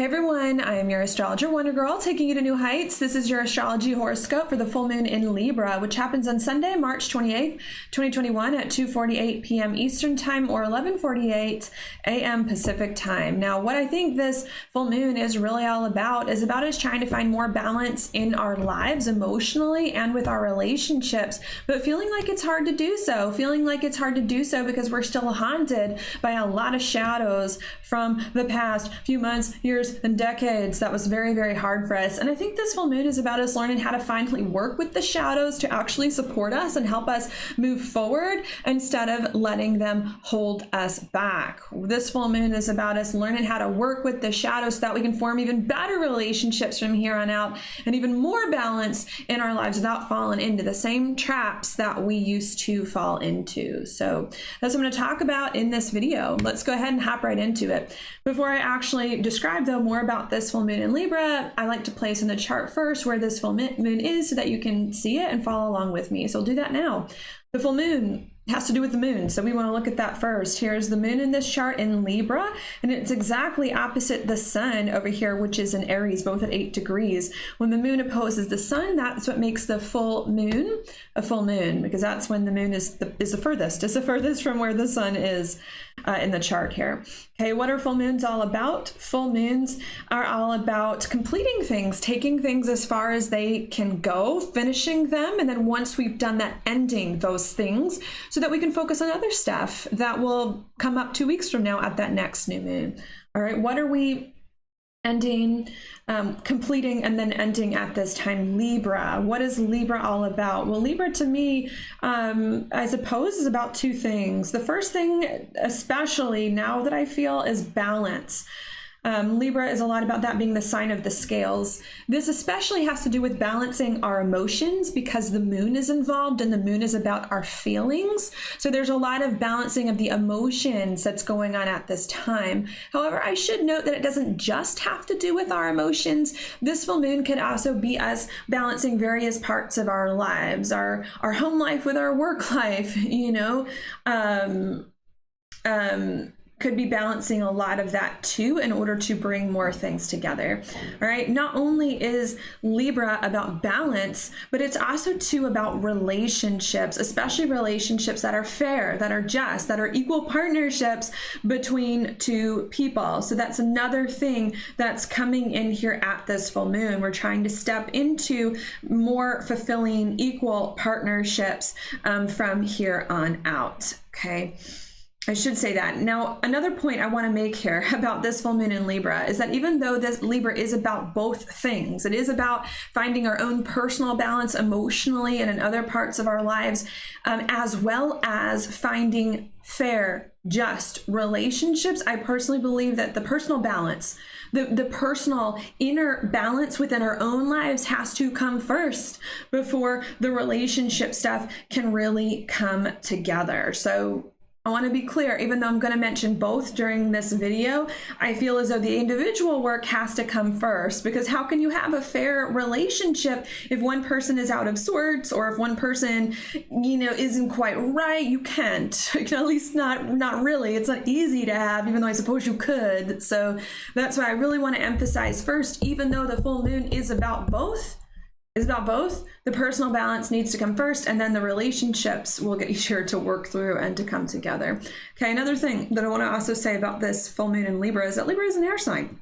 Hey everyone, I am your astrologer Wonder Girl, taking you to new heights. This is your astrology horoscope for the full moon in Libra, which happens on Sunday, March 28th, 2021 at 2:48 p.m. Eastern Time or 11:48 a.m. Pacific Time. Now, what I think this full moon is really all about is about us trying to find more balance in our lives emotionally and with our relationships, but feeling like it's hard to do so. Because we're still haunted by a lot of shadows from the past few months, years, and decades. That was very, very hard for us. And I think this full moon is about us learning how to finally work with the shadows to actually support us and help us move forward instead of letting them hold us back. This full moon is about us learning how to work with the shadows so that we can form even better relationships from here on out and even more balance in our lives without falling into the same traps that we used to fall into. So that's what I'm going to talk about in this video. Let's go ahead and hop right into it. Before I actually describe though more about this full moon in Libra, I like to place in the chart first where this full moon is so that you can see it and follow along with me. So I'll do that now. The full moon has to do with the moon, so we want to look at that first. Here's the moon in this chart in Libra, and it's exactly opposite the sun over here, which is in Aries, both at 8 degrees. When the moon opposes the sun, that's what makes the full moon a full moon, because that's when the moon is the furthest. It's the furthest from where the sun is in the chart here. Okay, what are full moons all about? Full moons are all about completing things, taking things as far as they can go, finishing them, and then once we've done that, ending those things so that we can focus on other stuff that will come up 2 weeks from now at that next new moon. All right, what are we ending, completing, and then ending at this time? Libra. What is Libra all about? Well, Libra to me, I suppose, is about two things. The first thing, especially now that I feel, is balance. Libra is a lot about that being the sign of the scales. This especially has to do with balancing our emotions because the moon is involved and the moon is about our feelings. So there's a lot of balancing of the emotions that's going on at this time. However, I should note that it doesn't just have to do with our emotions. This full moon could also be us balancing various parts of our lives, our home life with our work life, could be balancing a lot of that too in order to bring more things together. All right, not only is Libra about balance, but it's also too about relationships, especially relationships that are fair, that are just, that are equal partnerships between two people. So that's another thing that's coming in here at this full moon. We're trying to step into more fulfilling equal partnerships from here on out. Okay, I should say that. Now, another point I want to make here about this full moon in Libra is that even though this Libra is about both things, it is about finding our own personal balance emotionally and in other parts of our lives, as well as finding fair, just relationships. I personally believe that the personal balance, the personal inner balance within our own lives has to come first before the relationship stuff can really come together. So I want to be clear, even though I'm going to mention both during this video, I feel as though the individual work has to come first, because how can you have a fair relationship if one person is out of sorts or if one person, isn't quite right? You can't, at least not really. It's not easy to have, even though I suppose you could. So that's why I really want to emphasize first, even though the full moon is about both, the personal balance needs to come first, and then the relationships will get easier to work through and to come together. Okay, another thing that I want to also say about this full moon in Libra is that Libra is an air sign.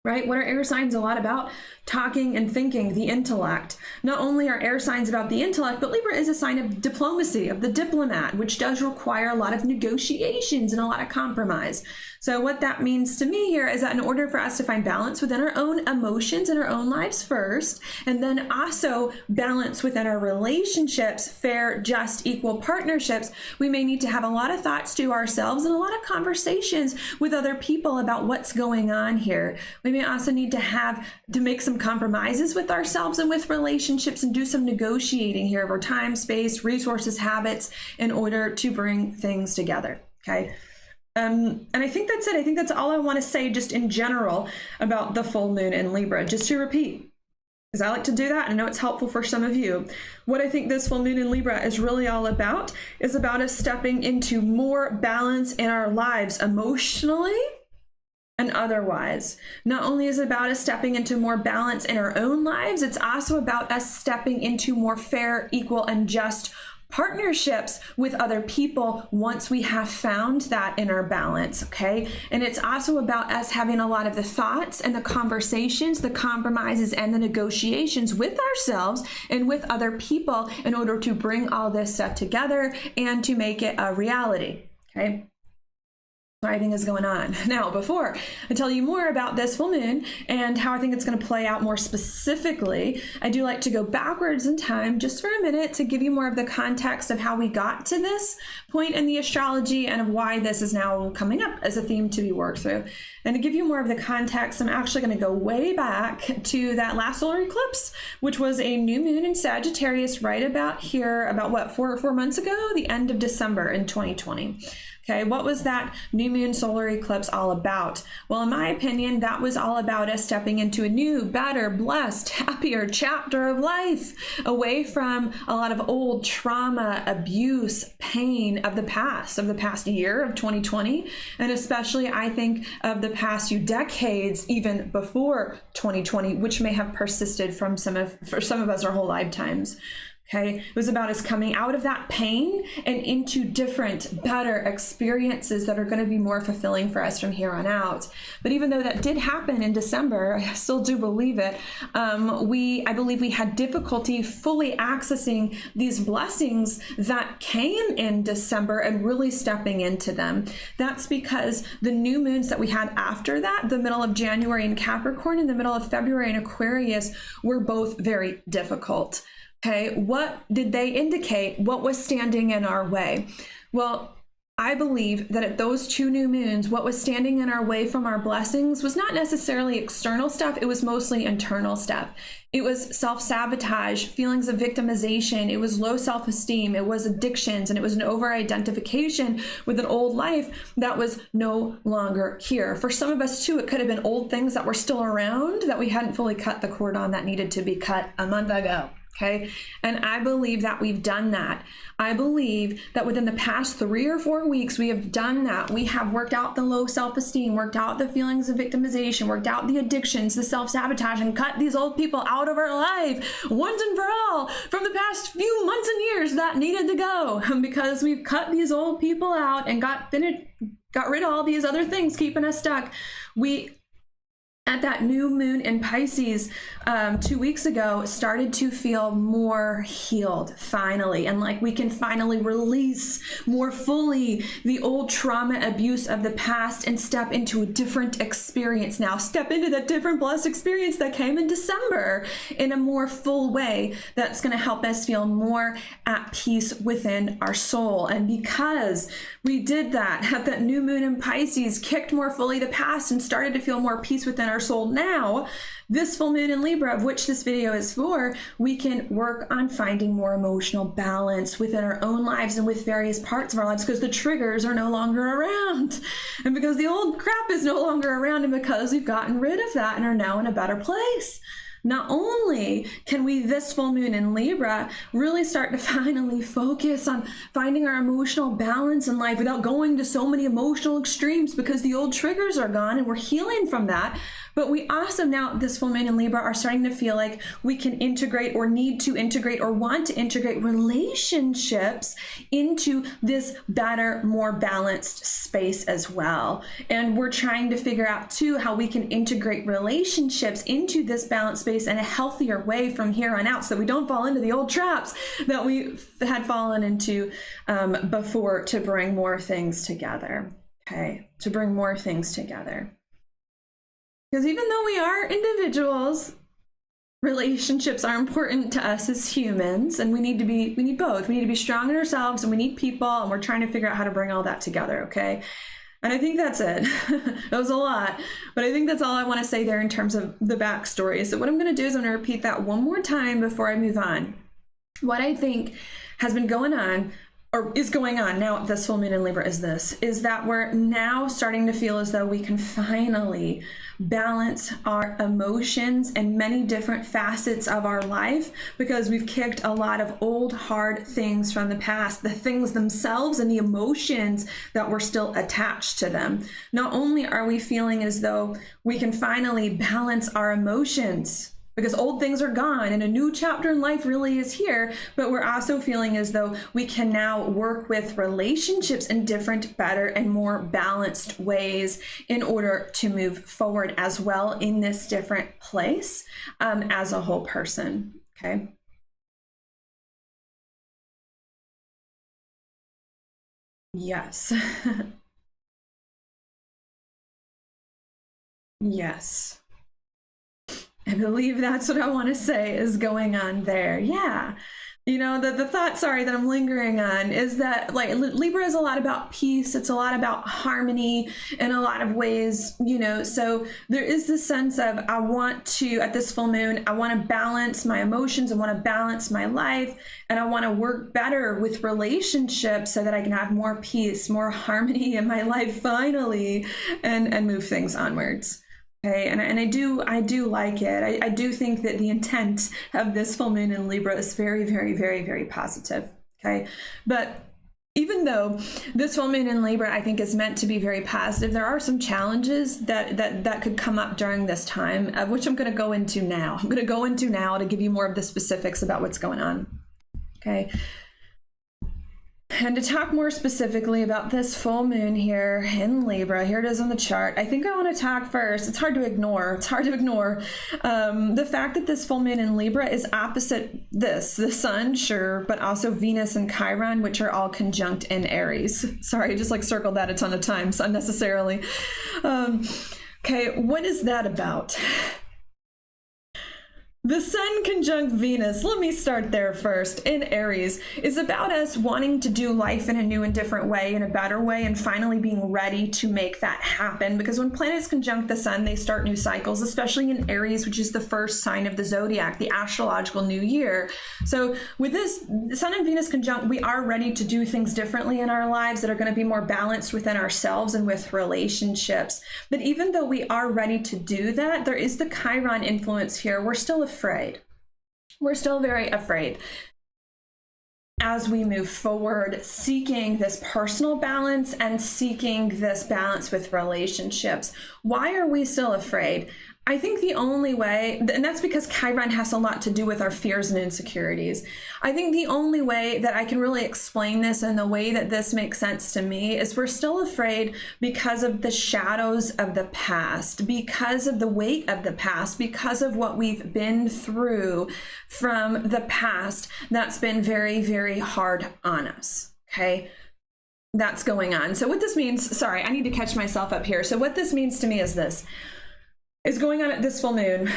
Right? What are air signs a lot about? Talking and thinking, the intellect. Not only are air signs about the intellect, but Libra is a sign of diplomacy, of the diplomat, which does require a lot of negotiations and a lot of compromise. So what that means to me here is that in order for us to find balance within our own emotions and our own lives first, and then also balance within our relationships, fair, just, equal partnerships, we may need to have a lot of thoughts to ourselves and a lot of conversations with other people about what's going on here. We may also need to make some compromises with ourselves and with relationships and do some negotiating here over time, space, resources, habits in order to bring things together. Okay. And I think that's it. I think that's all I want to say just in general about the full moon in Libra. Just to repeat, because I like to do that, and I know it's helpful for some of you. What I think this full moon in Libra is really all about is about us stepping into more balance in our lives emotionally and otherwise. Not only is it about us stepping into more balance in our own lives, it's also about us stepping into more fair, equal, and just partnerships with other people once we have found that inner balance, okay? And it's also about us having a lot of the thoughts and the conversations, the compromises, and the negotiations with ourselves and with other people in order to bring all this stuff together and to make it a reality, okay? What I think is going on. Now, before I tell you more about this full moon and how I think it's going to play out more specifically, I do like to go backwards in time just for a minute to give you more of the context of how we got to this point in the astrology and of why this is now coming up as a theme to be worked through. And to give you more of the context, I'm actually going to go way back to that last solar eclipse, which was a new moon in Sagittarius right about here, about what, four months ago, the end of December in 2020. Okay, what was that new moon solar eclipse all about? Well, in my opinion, that was all about us stepping into a new, better, blessed, happier chapter of life, away from a lot of old trauma, abuse, pain of the past year of 2020, and especially I think of the past few decades, even before 2020, which may have persisted for some of us our whole lifetimes. Okay, it was about us coming out of that pain and into different, better experiences that are going to be more fulfilling for us from here on out. But even though that did happen in December, I still do believe it. I believe we had difficulty fully accessing these blessings that came in December and really stepping into them. That's because the new moons that we had after that, the middle of January in Capricorn and the middle of February in Aquarius, were both very difficult. Okay, what did they indicate? What was standing in our way? Well, I believe that at those two new moons, what was standing in our way from our blessings was not necessarily external stuff. It was mostly internal stuff. It was self-sabotage, feelings of victimization. It was low self-esteem. It was addictions, and it was an over-identification with an old life that was no longer here. For some of us too, it could have been old things that were still around that we hadn't fully cut the cord on that needed to be cut a month ago. Okay. And I believe that we've done that. I believe that within the past 3 or 4 weeks, we have done that. We have worked out the low self-esteem, worked out the feelings of victimization, worked out the addictions, the self-sabotage, and cut these old people out of our life once and for all from the past few months and years that needed to go, because we've cut these old people out and got rid of all these other things keeping us stuck. At that new moon in Pisces 2 weeks ago, started to feel more healed finally, and like we can finally release more fully the old trauma abuse of the past and step into a different experience now, step into that different blessed experience that came in December in a more full way that's going to help us feel more at peace within our soul. And because we did that at that new moon in Pisces, kicked more fully the past and started to feel more peace within our soul now, this full moon in Libra, of which this video is for, we can work on finding more emotional balance within our own lives and with various parts of our lives, because the triggers are no longer around, and because the old crap is no longer around, and because we've gotten rid of that and are now in a better place. Not only can we, this full moon in Libra, really start to finally focus on finding our emotional balance in life without going to so many emotional extremes, because the old triggers are gone and we're healing from that, but we also now, this full moon in Libra, are starting to feel like we can integrate or need to integrate or want to integrate relationships into this better, more balanced space as well. And we're trying to figure out too how we can integrate relationships into this balanced space in a healthier way from here on out, so that we don't fall into the old traps that we had fallen into before, to bring more things together. Okay, to bring more things together. Because even though we are individuals, relationships are important to us as humans, and we need both. We need to be strong in ourselves, and we need people, and we're trying to figure out how to bring all that together, okay? And I think that's it. That was a lot, but I think that's all I want to say there in terms of the backstory. So what I'm going to do is I'm going to repeat that one more time before I move on. What I think has been going on or is going on now, this full moon in Libra is that we're now starting to feel as though we can finally balance our emotions and many different facets of our life, because we've kicked a lot of old hard things from the past, the things themselves and the emotions that were still attached to them. Not only are we feeling as though we can finally balance our emotions, because old things are gone and a new chapter in life really is here, but we're also feeling as though we can now work with relationships in different, better, and more balanced ways in order to move forward as well in this different place as a whole person. Okay. Yes. Yes. I believe that's what I want to say is going on there. Yeah. You know, the thought, sorry, that I'm lingering on is that like Libra is a lot about peace. It's a lot about harmony in a lot of ways, you know, so there is this sense of, I want to, at this full moon, I want to balance my emotions. I want to balance my life, and I want to work better with relationships so that I can have more peace, more harmony in my life finally, and move things onwards. Okay, and I do like it. I do think that the intent of this full moon in Libra is very, very, very, very positive. Okay, but even though this full moon in Libra, I think, is meant to be very positive, there are some challenges that could come up during this time, of which I'm going to go into now. I'm going to go into now to give you more of the specifics about what's going on. Okay. And to talk more specifically about this full moon here in Libra, here it is on the chart. I think I want to talk first. It's hard to ignore. The fact that this full moon in Libra is opposite the sun, sure, but also Venus and Chiron, which are all conjunct in Aries. Sorry, I just like circled that a ton of times unnecessarily. Okay, what is that about? The sun conjunct Venus, let me start there first, in Aries, is about us wanting to do life in a new and different way, in a better way, and finally being ready to make that happen. Because when planets conjunct the sun, they start new cycles, especially in Aries, which is the first sign of the zodiac, the astrological new year. So with this sun and Venus conjunct, we are ready to do things differently in our lives that are going to be more balanced within ourselves and with relationships. But even though we are ready to do that, there is the Chiron influence here. We're still afraid. We're still very afraid as we move forward, seeking this personal balance and seeking this balance with relationships. Why are we still afraid? I think the only way, and that's because Chiron has a lot to do with our fears and insecurities. I think the only way that I can really explain this in the way that this makes sense to me is we're still afraid because of the shadows of the past, because of the weight of the past, because of what we've been through from the past that's been very, very hard on us. Okay. That's going on. So what this means, sorry, I need to catch myself up here. So what this means to me is this. Is going on at this full moon.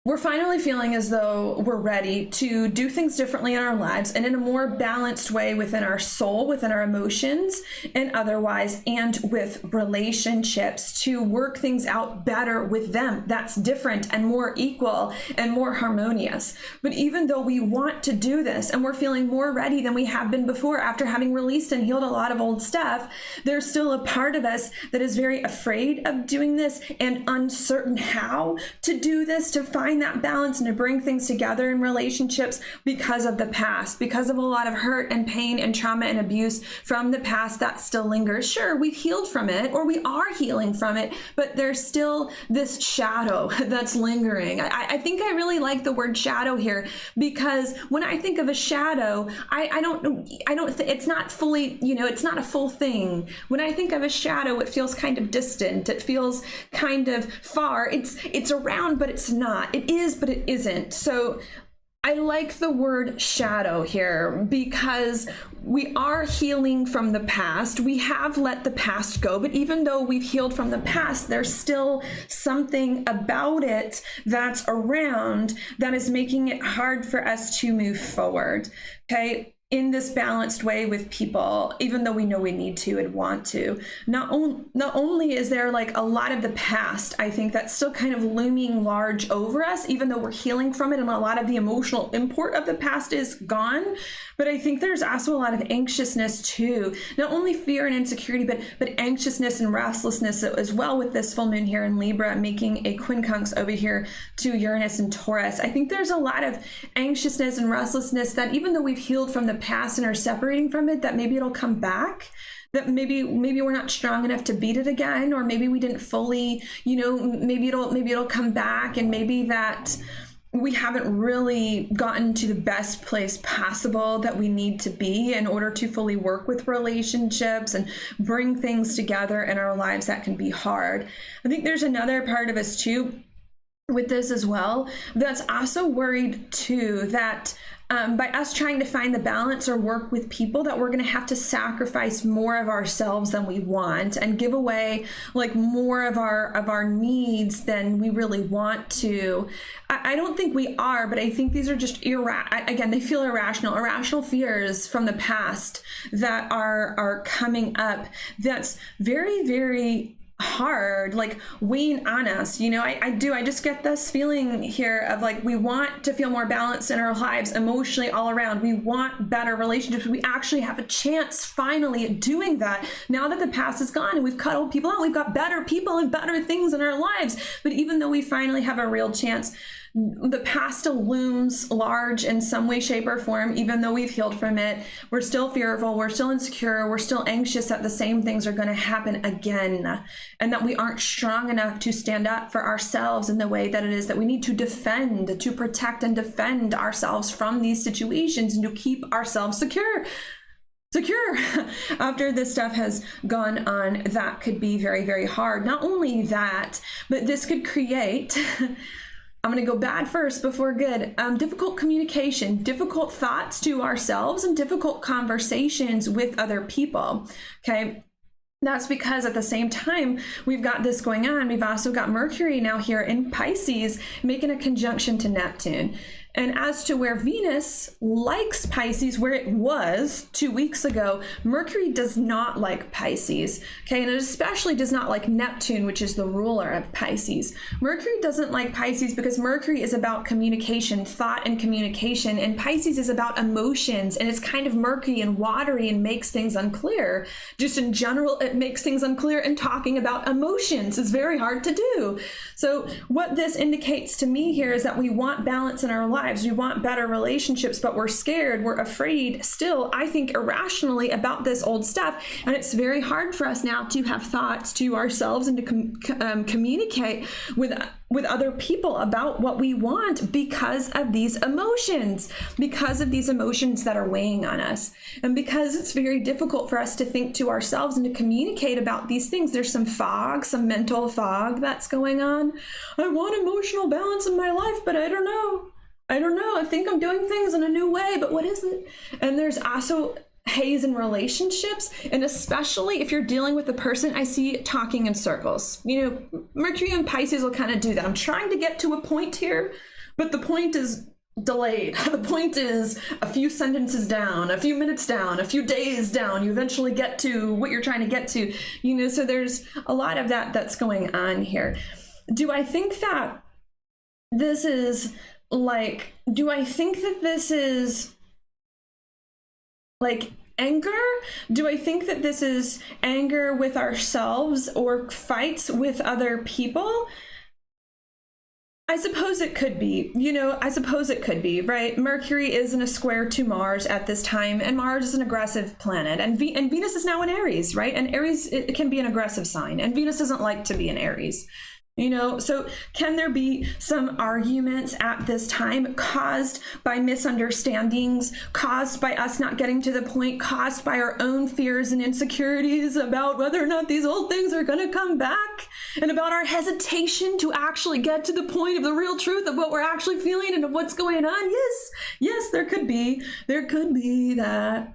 We're finally feeling as though we're ready to do things differently in our lives and in a more balanced way within our soul, within our emotions, and otherwise, and with relationships, to work things out better with them. That's different and more equal and more harmonious. But even though we want to do this and we're feeling more ready than we have been before after having released and healed a lot of old stuff, there's still a part of us that is very afraid of doing this and uncertain how to do this, to find that balance and to bring things together in relationships because of the past, because of a lot of hurt and pain and trauma and abuse from the past that still lingers. Sure, we've healed from it, or we are healing from it, but there's still this shadow that's lingering. I think I really like the word shadow here, because when I think of a shadow, it's not fully, it's not a full thing. When I think of a shadow, it feels kind of distant. It feels kind of far. It's around, but it's not. It is, but it isn't. So I like the word shadow here, because we are healing from the past. We have let the past go, but even though we've healed from the past, there's still something about it that's around that is making it hard for us to move forward. Okay. in this balanced way with people, even though we know we need to and want to. Not only is there like a lot of the past, I think, that's still kind of looming large over us, even though we're healing from it, and a lot of the emotional import of the past is gone. But I think there's also a lot of anxiousness too. Not only fear and insecurity, but anxiousness and restlessness as well, with this full moon here in Libra making a quincunx over here to Uranus and Taurus. I think there's a lot of anxiousness and restlessness that even though we've healed from the past and are separating from it, that maybe it'll come back, that maybe we're not strong enough to beat it again, or maybe we didn't fully, maybe it'll come back, and maybe that we haven't really gotten to the best place possible that we need to be in order to fully work with relationships and bring things together in our lives that can be hard. I think there's another part of us too with this as well that's also worried too, that by us trying to find the balance or work with people, that we're going to have to sacrifice more of ourselves than we want and give away like more of our needs than we really want to. I don't think we are, but I think these are just again, they feel irrational fears from the past that are coming up. That's very, very hard, like weighing on us. I just get this feeling here of like, we want to feel more balance in our lives emotionally all around. We want better relationships. We actually have a chance finally at doing that now that the past is gone and we've cut old people out. We've got better people and better things in our lives. But even though we finally have a real chance, the past still looms large in some way, shape, or form. Even though we've healed from it, we're still fearful, we're still insecure, we're still anxious that the same things are going to happen again, and that we aren't strong enough to stand up for ourselves in the way that it is that we need to defend, to protect and defend ourselves from these situations and to keep ourselves secure. After this stuff has gone on, that could be very, very hard. Not only that, but this could create I'm going to go bad first before good. Difficult communication, difficult thoughts to ourselves, and difficult conversations with other people. Okay. That's because at the same time we've got this going on, we've also got Mercury now here in Pisces making a conjunction to Neptune. And as to where Venus likes Pisces, where it was 2 weeks ago, Mercury does not like Pisces, okay? And it especially does not like Neptune, which is the ruler of Pisces. Mercury doesn't like Pisces because Mercury is about communication, thought and communication, and Pisces is about emotions, and it's kind of murky and watery and makes things unclear. Just in general, it makes things unclear, and talking about emotions is very hard to do. So what this indicates to me here is that we want balance in our lives. We want better relationships, but we're scared, we're afraid still, I think, irrationally about this old stuff. And it's very hard for us now to have thoughts to ourselves and to communicate with other people about what we want because of these emotions that are weighing on us. And because it's very difficult for us to think to ourselves and to communicate about these things. There's some fog, some mental fog that's going on. I want emotional balance in my life, but I don't know. I think I'm doing things in a new way, but what is it? And there's also haze in relationships, and especially if you're dealing with a person, I see talking in circles. Mercury and Pisces will kind of do that. I'm trying to get to a point here, but the point is delayed. The point is a few sentences down, a few minutes down, a few days down. You eventually get to what you're trying to get to, so there's a lot of that's going on here. Do I think that this is like anger? Do I think that this is anger with ourselves or fights with other people? I suppose it could be, right? Mercury is in a square to Mars at this time, and Mars is an aggressive planet, and Venus is now in Aries, right? And Aries, it can be an aggressive sign, and Venus doesn't like to be in Aries. So can there be some arguments at this time caused by misunderstandings, caused by us not getting to the point, caused by our own fears and insecurities about whether or not these old things are going to come back, and about our hesitation to actually get to the point of the real truth of what we're actually feeling and of what's going on? Yes, there could be that.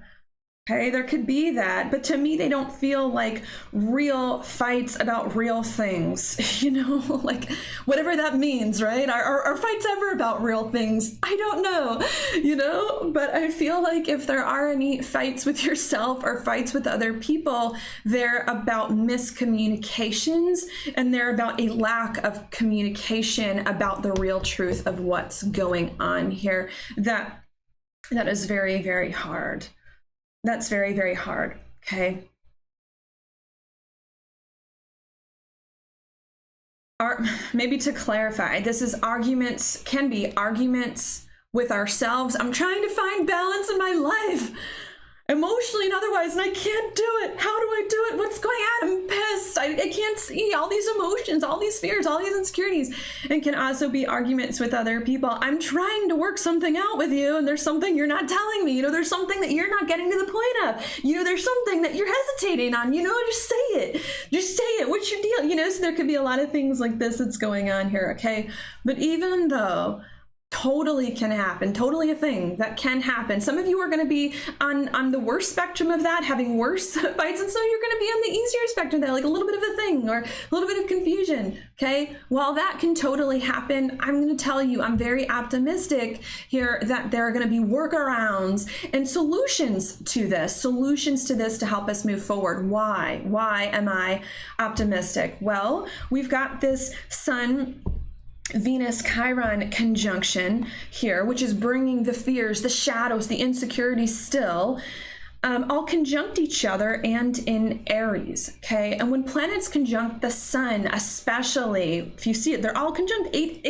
Okay, there could be that, but to me, they don't feel like real fights about real things, like whatever that means, right? Are fights ever about real things? I don't know, but I feel like if there are any fights with yourself or fights with other people, they're about miscommunications, and they're about a lack of communication about the real truth of what's going on here. That is very, very hard. That's very, very hard, okay? Maybe to clarify, can be arguments with ourselves. I'm trying to find balance in my life, emotionally and otherwise, and I can't do it. How do I do it? What's going on? I'm pissed. I can't see all these emotions, all these fears, all these insecurities. And can also be arguments with other people. I'm trying to work something out with you, and there's something you're not telling me. There's something that you're not getting to the point of. There's something that you're hesitating on. Just say it. Just say it. What's your deal? So there could be a lot of things like this that's going on here, okay? But even though totally can happen, totally a thing that can happen. Some of you are going to be on the worst spectrum of that, having worse fights, and some you're going to be on the easier spectrum, that like a little bit of a thing or a little bit of confusion, okay? While that can totally happen, I'm going to tell you, I'm very optimistic here that there are going to be workarounds and solutions to this to help us move forward. Why am I optimistic? Well, we've got this Sun Venus Chiron conjunction here, which is bringing the fears, the shadows, the insecurities still, all conjunct each other and in Aries, okay? And when planets conjunct the sun, especially, if you see it, they're all conjunct 8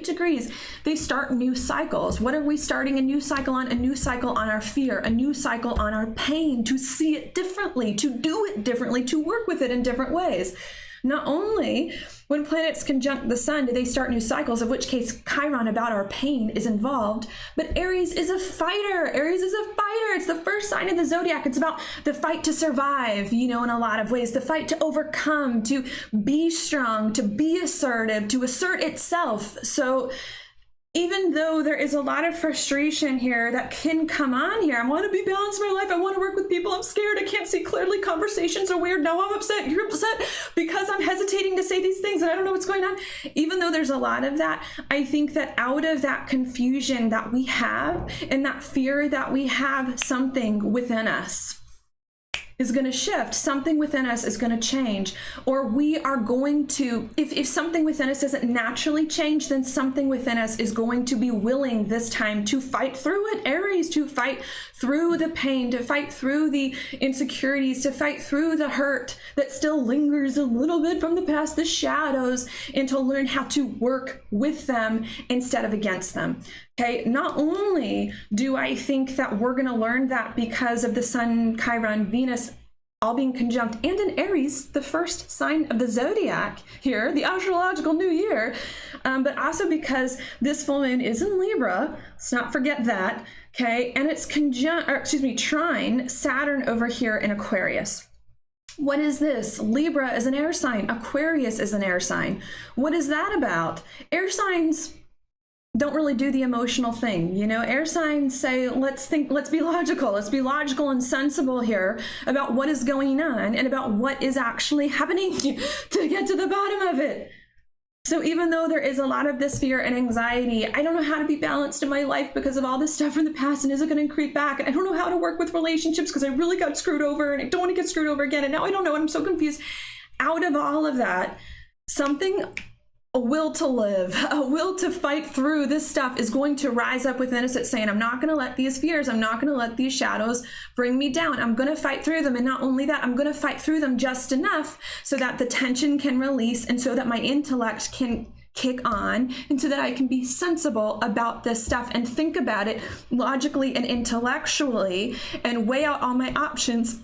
degrees. They start new cycles. What are we starting a new cycle on? A new cycle on our fear, a new cycle on our pain, to see it differently, to do it differently, to work with it in different ways. Not only when planets conjunct the sun do they start new cycles, of which case Chiron about our pain is involved, but Aries is a fighter. Aries is a fighter. It's the first sign of the zodiac. It's about the fight to survive, in a lot of ways, the fight to overcome, to be strong, to be assertive, to assert itself. So even though there is a lot of frustration here that can come on here, I want to be balanced in my life. I want to work with people. I'm scared. I can't see clearly. Conversations are weird. Now I'm upset. You're upset because I'm hesitating to say these things and I don't know what's going on. Even though there's a lot of that, I think that out of that confusion that we have and that fear that we have, something within us is going to shift. Something within us is going to change, or we are going to, if something within us doesn't naturally change, then something within us is going to be willing this time to fight through it. Aries, to fight through the pain, to fight through the insecurities, to fight through the hurt that still lingers a little bit from the past, the shadows, and to learn how to work with them instead of against them. Okay, not only do I think that we're going to learn that because of the Sun, Chiron, Venus all being conjunct, and in Aries, the first sign of the zodiac here, the astrological new year, but also because this full moon is in Libra. Let's not forget that. Okay, and it's trine Saturn over here in Aquarius. What is this? Libra is an air sign. Aquarius is an air sign. What is that about? Air signs don't really do the emotional thing. Air signs say, let's be logical and sensible here about what is going on and about what is actually happening to get to the bottom of it. So even though there is a lot of this fear and anxiety, I don't know how to be balanced in my life because of all this stuff from the past, and is it going to creep back? And I don't know how to work with relationships because I really got screwed over and I don't want to get screwed over again. And now I don't know, and I'm so confused. Out of all of that, a will to live, a will to fight through this stuff is going to rise up within us. It's saying, I'm not going to let these fears, I'm not going to let these shadows bring me down. I'm going to fight through them. And not only that, I'm going to fight through them just enough so that the tension can release and so that my intellect can kick on and so that I can be sensible about this stuff and think about it logically and intellectually and weigh out all my options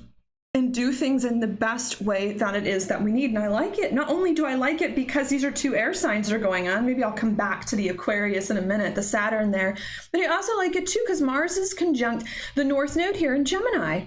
and do things in the best way that it is that we need. And I like it. Not only do I like it because these are two air signs that are going on, maybe I'll come back to the Aquarius in a minute, the Saturn there, but I also like it too because Mars is conjunct the North Node here in Gemini.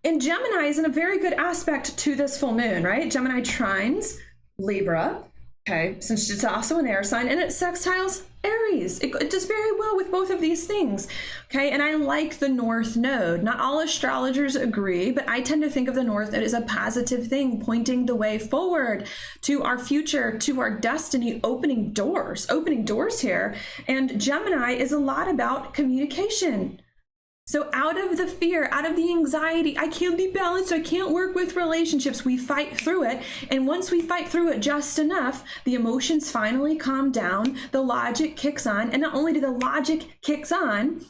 And Gemini is in a very good aspect to this full moon, right? Gemini trines Libra, okay, since it's also an air sign, and it sextiles Aries. It does very well with both of these things. Okay, and I like the North Node. Not all astrologers agree, but I tend to think of the North Node as a positive thing, pointing the way forward to our future, to our destiny, opening doors here. And Gemini is a lot about communication. So out of the fear, out of the anxiety, I can't be balanced, I can't work with relationships, we fight through it. And once we fight through it just enough, the emotions finally calm down, the logic kicks on, and not only do the logic kicks on,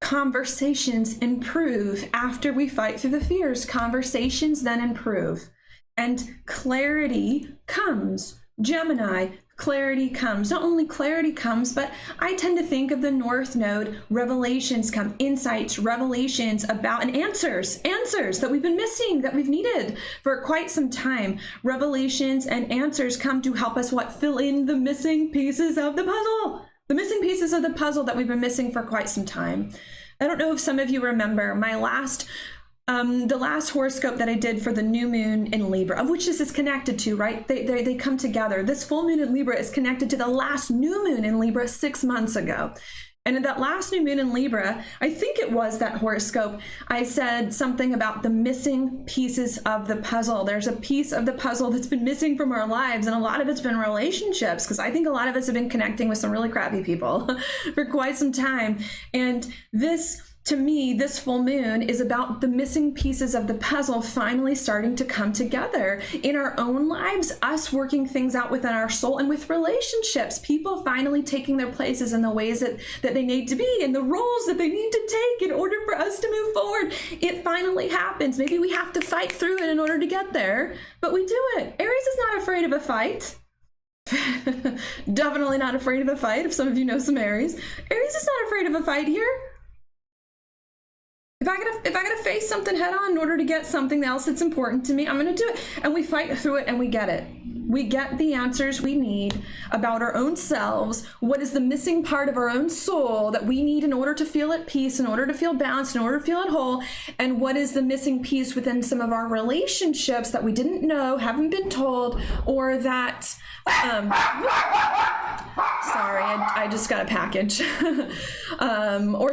conversations improve after we fight through the fears. Conversations then improve. And clarity comes. Gemini, clarity comes. Not only clarity comes, but I tend to think of the North Node, revelations come, insights, revelations about, and answers that we've been missing, that we've needed for quite some time. Revelations and answers come to help us fill in the missing pieces of the puzzle. The missing pieces of the puzzle that we've been missing for quite some time. I don't know if some of you remember my the last horoscope that I did for the new moon in Libra, of which this is connected to, right? They come together. This full moon in Libra is connected to the last new moon in Libra 6 months ago. And in that last new moon in Libra, I think it was that horoscope, I said something about the missing pieces of the puzzle. There's a piece of the puzzle that's been missing from our lives, and a lot of it's been relationships, because I think a lot of us have been connecting with some really crappy people for quite some time. And this, to me, this full moon is about the missing pieces of the puzzle finally starting to come together in our own lives, us working things out within our soul and with relationships, people finally taking their places in the ways that they need to be and the roles that they need to take in order for us to move forward. It finally happens. Maybe we have to fight through it in order to get there, but we do it. Aries is not afraid of a fight. Definitely not afraid of a fight. If some of you know some Aries, Aries is not afraid of a fight here. If I gotta face something head on in order to get something else that's important to me, I'm gonna do it. And we fight through it and we get it. We get the answers we need about our own selves, what is the missing part of our own soul that we need in order to feel at peace, in order to feel balanced, in order to feel at whole, and what is the missing piece within some of our relationships that we didn't know, haven't been told, or that, sorry, I just got a package, or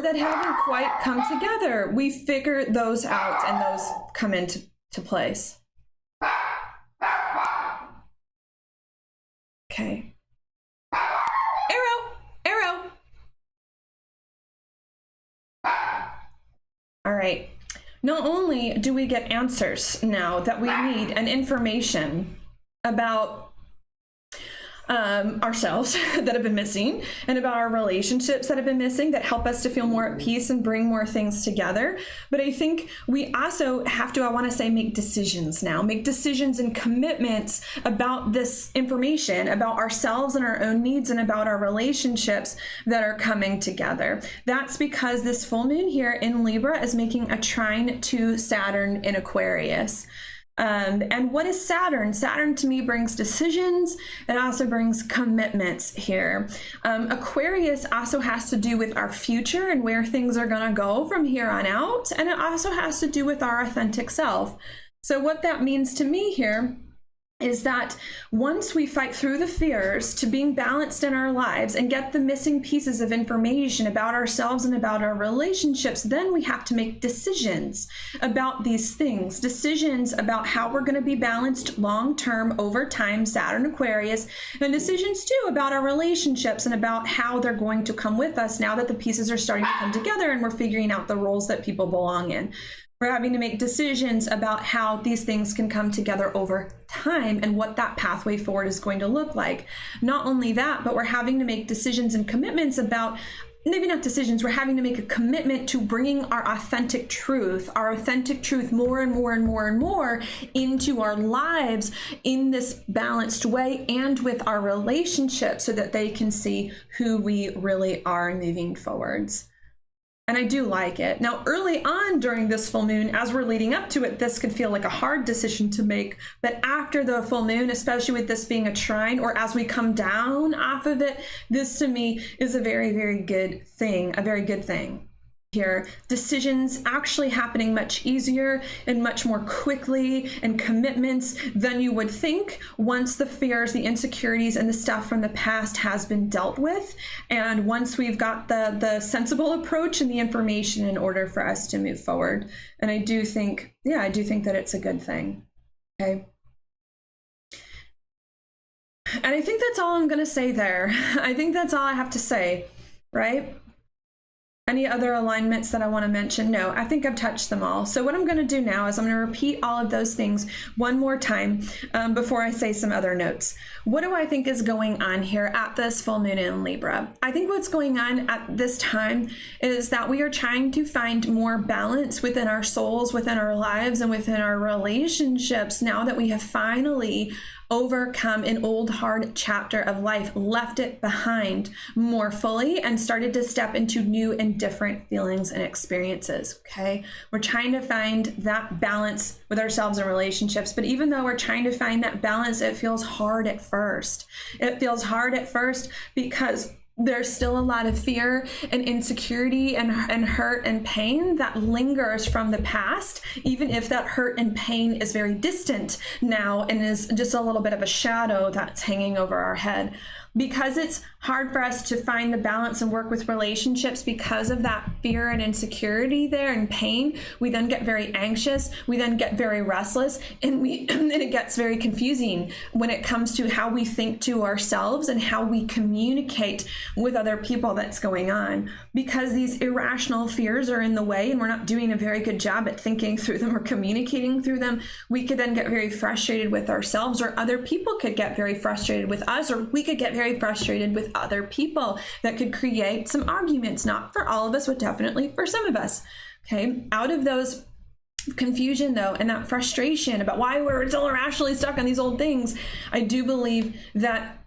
that haven't quite come together. We figure those out and those come into place. Okay. Arrow. All right. Not only do we get answers now that we need and information about ourselves that have been missing and about our relationships that have been missing that help us to feel more at peace and bring more things together. But I think we also have to, I want to say, make decisions now, make decisions and commitments about this information, about ourselves and our own needs and about our relationships that are coming together. That's because this full moon here in Libra is making a trine to Saturn in Aquarius. And what is Saturn? Saturn to me brings decisions. It also brings commitments here. Aquarius also has to do with our future and where things are going to go from here on out. And it also has to do with our authentic self. So what that means to me here is that once we fight through the fears to being balanced in our lives and get the missing pieces of information about ourselves and about our relationships, then we have to make decisions about these things, decisions about how we're going to be balanced long-term over time, Saturn Aquarius, and decisions too about our relationships and about how they're going to come with us now that the pieces are starting to come together and we're figuring out the roles that people belong in. We're having to make decisions about how these things can come together over time and what that pathway forward is going to look like. Not only that, but we're having to make decisions and commitments about, maybe not decisions, we're having to make a commitment to bringing our authentic truth more and more and more and more into our lives in this balanced way and with our relationships so that they can see who we really are moving forwards. And I do like it. Now, early on during this full moon, as we're leading up to it, this could feel like a hard decision to make. But after the full moon, especially with this being a trine, or as we come down off of it, this to me is a very, very good thing, a very good thing. here. Decisions actually happening much easier and much more quickly, and commitments than you would think once the fears, the insecurities, and the stuff from the past has been dealt with, and once we've got the sensible approach and the information in order for us to move forward. And I do think that it's a good thing. Okay. And I think that's all I'm going to say there. I think that's all I have to say, right? Any other alignments that I want to mention? No, I think I've touched them all. So what I'm going to do now is I'm going to repeat all of those things one more time before I say some other notes. What do I think is going on here at this full moon in Libra? I think what's going on at this time is that we are trying to find more balance within our souls, within our lives, and within our relationships now that we have finally overcome an old hard chapter of life, left it behind more fully, and started to step into new and different feelings and experiences. Okay, we're trying to find that balance with ourselves and relationships, but even though we're trying to find that balance, it feels hard at first. It feels hard at first because there's still a lot of fear and insecurity and hurt and pain that lingers from the past, even if that hurt and pain is very distant now and is just a little bit of a shadow that's hanging over our head. Because it's hard for us to find the balance and work with relationships because of that fear and insecurity there and pain, we then get very anxious, we then get very restless, and it gets very confusing when it comes to how we think to ourselves and how we communicate with other people that's going on. Because these irrational fears are in the way and we're not doing a very good job at thinking through them or communicating through them, we could then get very frustrated with ourselves, or other people could get very frustrated with us, or we could get very frustrated with other people. That could create some arguments, not for all of us, but definitely for some of us. Okay, out of those confusion though, and that frustration about why we're still irrationally stuck on these old things, I do believe that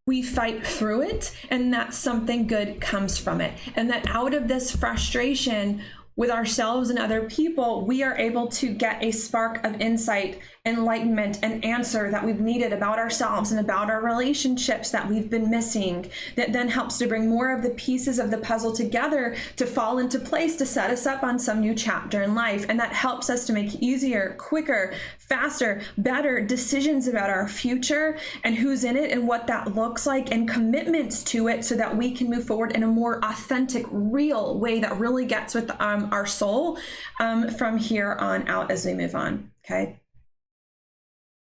we fight through it and that something good comes from it, and that out of this frustration with ourselves and other people, we are able to get a spark of insight, enlightenment, and answer that we've needed about ourselves and about our relationships that we've been missing, that then helps to bring more of the pieces of the puzzle together to fall into place to set us up on some new chapter in life. And that helps us to make easier, quicker, faster, better decisions about our future and who's in it and what that looks like, and commitments to it, so that we can move forward in a more authentic, real way that really gets with our soul from here on out as we move on. Okay.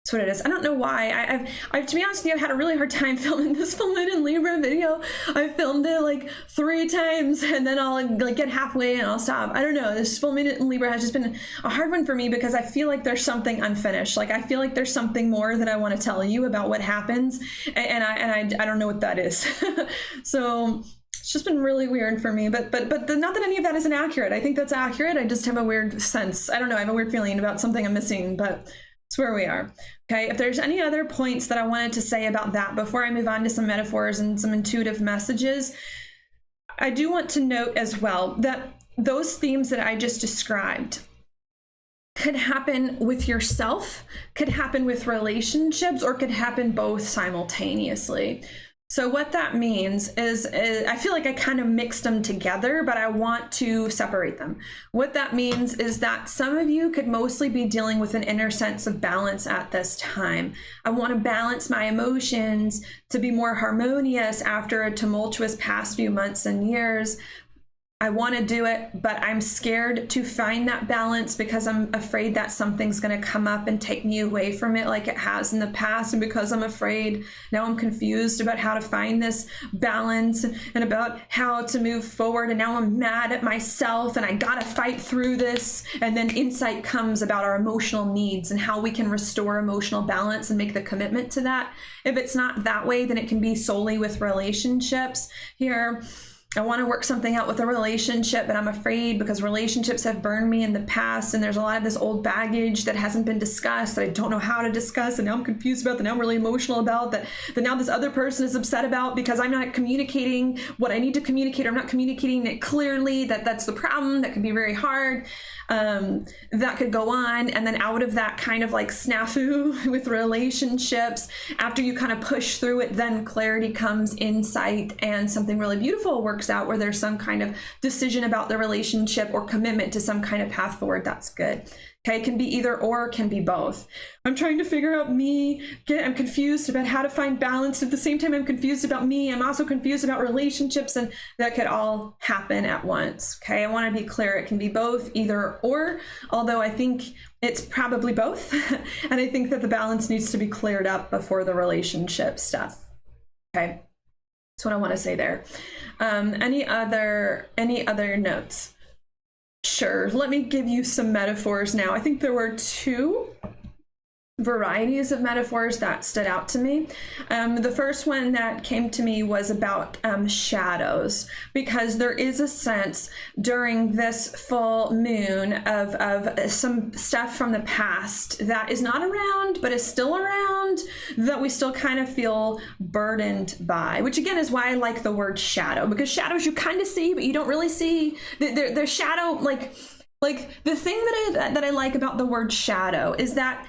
That's what it is. I don't know why. I've to be honest with you, I've had a really hard time filming this full moon in Libra video. I filmed it like 3 times and then I'll like get halfway and I'll stop. I don't know. This full moon in Libra has just been a hard one for me because I feel like there's something unfinished. Like I feel like there's something more that I want to tell you about what happens, and I don't know what that is. So it's just been really weird for me, but not that any of that isn't accurate. I think that's accurate. I just have a weird sense. I don't know. I have a weird feeling about something I'm missing, but it's where we are. Okay. If there's any other points that I wanted to say about that before I move on to some metaphors and some intuitive messages, I do want to note as well that those themes that I just described could happen with yourself, could happen with relationships, or could happen both simultaneously. So what that means is I feel like I kind of mixed them together, but I want to separate them. What that means is that some of you could mostly be dealing with an inner sense of balance at this time. I want to balance my emotions to be more harmonious after a tumultuous past few months and years. I want to do it, but I'm scared to find that balance because I'm afraid that something's going to come up and take me away from it like it has in the past. And because I'm afraid, now I'm confused about how to find this balance and about how to move forward. And now I'm mad at myself and I got to fight through this. And then insight comes about our emotional needs and how we can restore emotional balance and make the commitment to that. If it's not that way, then it can be solely with relationships here. I want to work something out with a relationship, but I'm afraid because relationships have burned me in the past, and there's a lot of this old baggage that hasn't been discussed that I don't know how to discuss, and now I'm confused about, that now I'm really emotional about, that now this other person is upset about because I'm not communicating what I need to communicate, or I'm not communicating it clearly, that's the problem. That can be very hard. That could go on, and then out of that kind of like snafu with relationships, after you kind of push through it, then clarity comes, insight, and something really beautiful works works out, where there's some kind of decision about the relationship or commitment to some kind of path forward, that's good. Okay, it can be either or, can be both. I'm trying to figure out me. I'm confused about how to find balance. At the same time, I'm confused about me. I'm also confused about relationships, and that could all happen at once. Okay, I want to be clear. It can be both, either or, although I think it's probably both. And I think that the balance needs to be cleared up before the relationship stuff. Okay, that's what I want to say there. Any other notes? Sure, let me give you some metaphors now. I think there were two varieties of metaphors that stood out to me. The first one that came to me was about shadows, because there is a sense during this full moon of some stuff from the past that is not around but is still around, that we still kind of feel burdened by, which again is why I like the word shadow, because shadows you kind of see but you don't really see. The shadow, like the thing that I like about the word shadow is that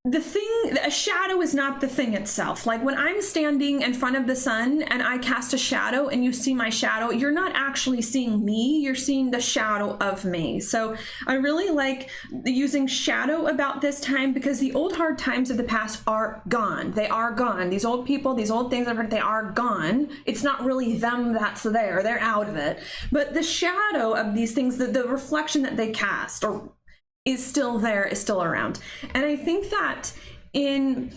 a shadow is not the thing itself. Like when I'm standing in front of the sun and I cast a shadow and you see my shadow, you're not actually seeing me, you're seeing the shadow of me. So I really like using shadow about this time, because the old hard times of the past are gone. They are gone. These old people, these old things, they are gone. It's not really them that's there. They're out of it. But the shadow of these things, the reflection that they cast or is still there, is still around. And I think that in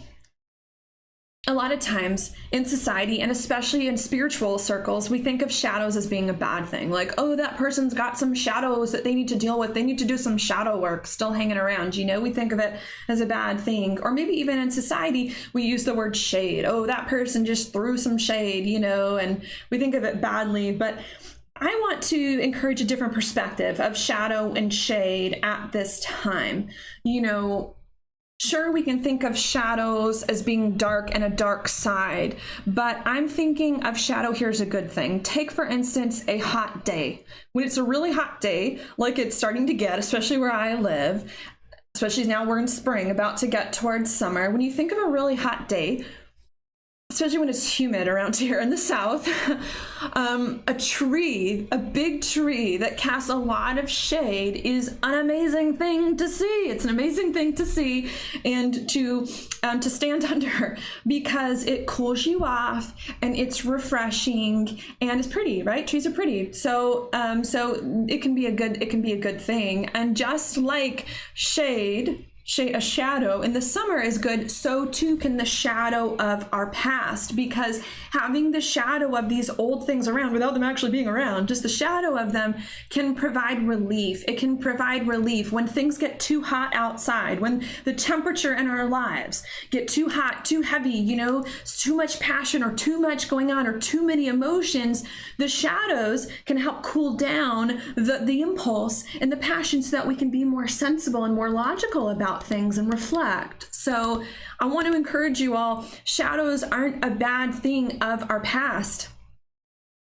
a lot of times in society, and especially in spiritual circles, we think of shadows as being a bad thing. Like, oh, that person's got some shadows that they need to deal with. They need to do some shadow work still hanging around. You know, we think of it as a bad thing. Or maybe even in society, we use the word shade. Oh, that person just threw some shade, you know, and we think of it badly. But I want to encourage a different perspective of shadow and shade at this time. You know, sure, we can think of shadows as being dark and a dark side, but I'm thinking of shadow here as a good thing. Take, for instance, a hot day. When it's a really hot day, like it's starting to get, especially where I live, especially now we're in spring, about to get towards summer. When you think of a really hot day, especially when it's humid around here in the South, a big tree that casts a lot of shade is an amazing thing to see. It's an amazing thing to see and to stand under, because it cools you off and it's refreshing and it's pretty, right? Trees are pretty. So it can be a good thing. And just like a shadow in the summer is good, so too can the shadow of our past, because having the shadow of these old things around without them actually being around, just the shadow of them, can provide relief. It can provide relief when things get too hot outside, when the temperature in our lives get too hot, too heavy, you know, too much passion or too much going on or too many emotions. The shadows can help cool down the impulse and the passion, so that we can be more sensible and more logical about things and reflect. So I want to encourage you all, shadows aren't a bad thing of our past,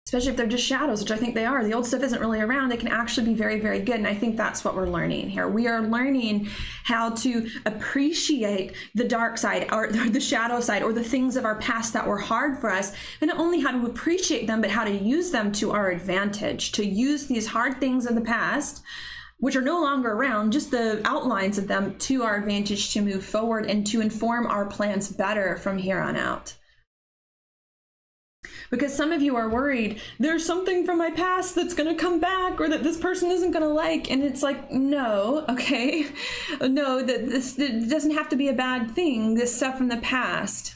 especially if they're just shadows, which I think they are. The old stuff isn't really around. They can actually be very, very good. And I think that's what we're learning here. We are learning how to appreciate the dark side or the shadow side, or the things of our past that were hard for us, and not only how to appreciate them, but how to use them to our advantage, to use these hard things of the past, which are no longer around, just the outlines of them, to our advantage, to move forward and to inform our plans better from here on out. Because some of you are worried, there's something from my past that's going to come back, or that this person isn't going to like. And it's like, no, okay? No, that it doesn't have to be a bad thing, this stuff from the past.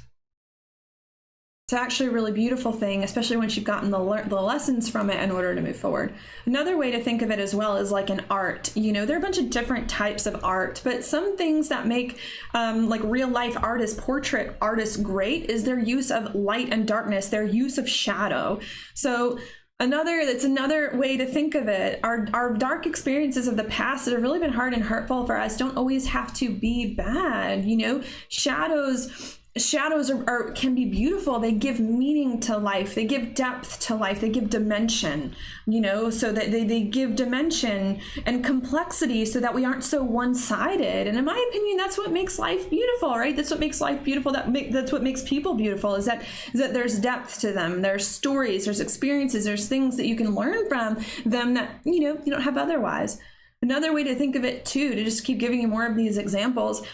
It's actually a really beautiful thing, especially once you've gotten the lessons from it in order to move forward. Another way to think of it as well is like an art. You know, there are a bunch of different types of art, but some things that make like real life artists, portrait artists great is their use of light and darkness, their use of shadow. So that's another way to think of it. Our dark experiences of the past that have really been hard and hurtful for us don't always have to be bad. You know, shadows shadows can be beautiful. They give meaning to life. They give depth to life. They give dimension, so that they give dimension and complexity so that we aren't so one-sided. And in my opinion, that's what makes life beautiful, right? That's what makes life beautiful. That's what makes people beautiful, is that there's depth to them. There's stories, there's experiences, there's things that you can learn from them that, you don't have otherwise. Another way to think of it too, to just keep giving you more of these examples,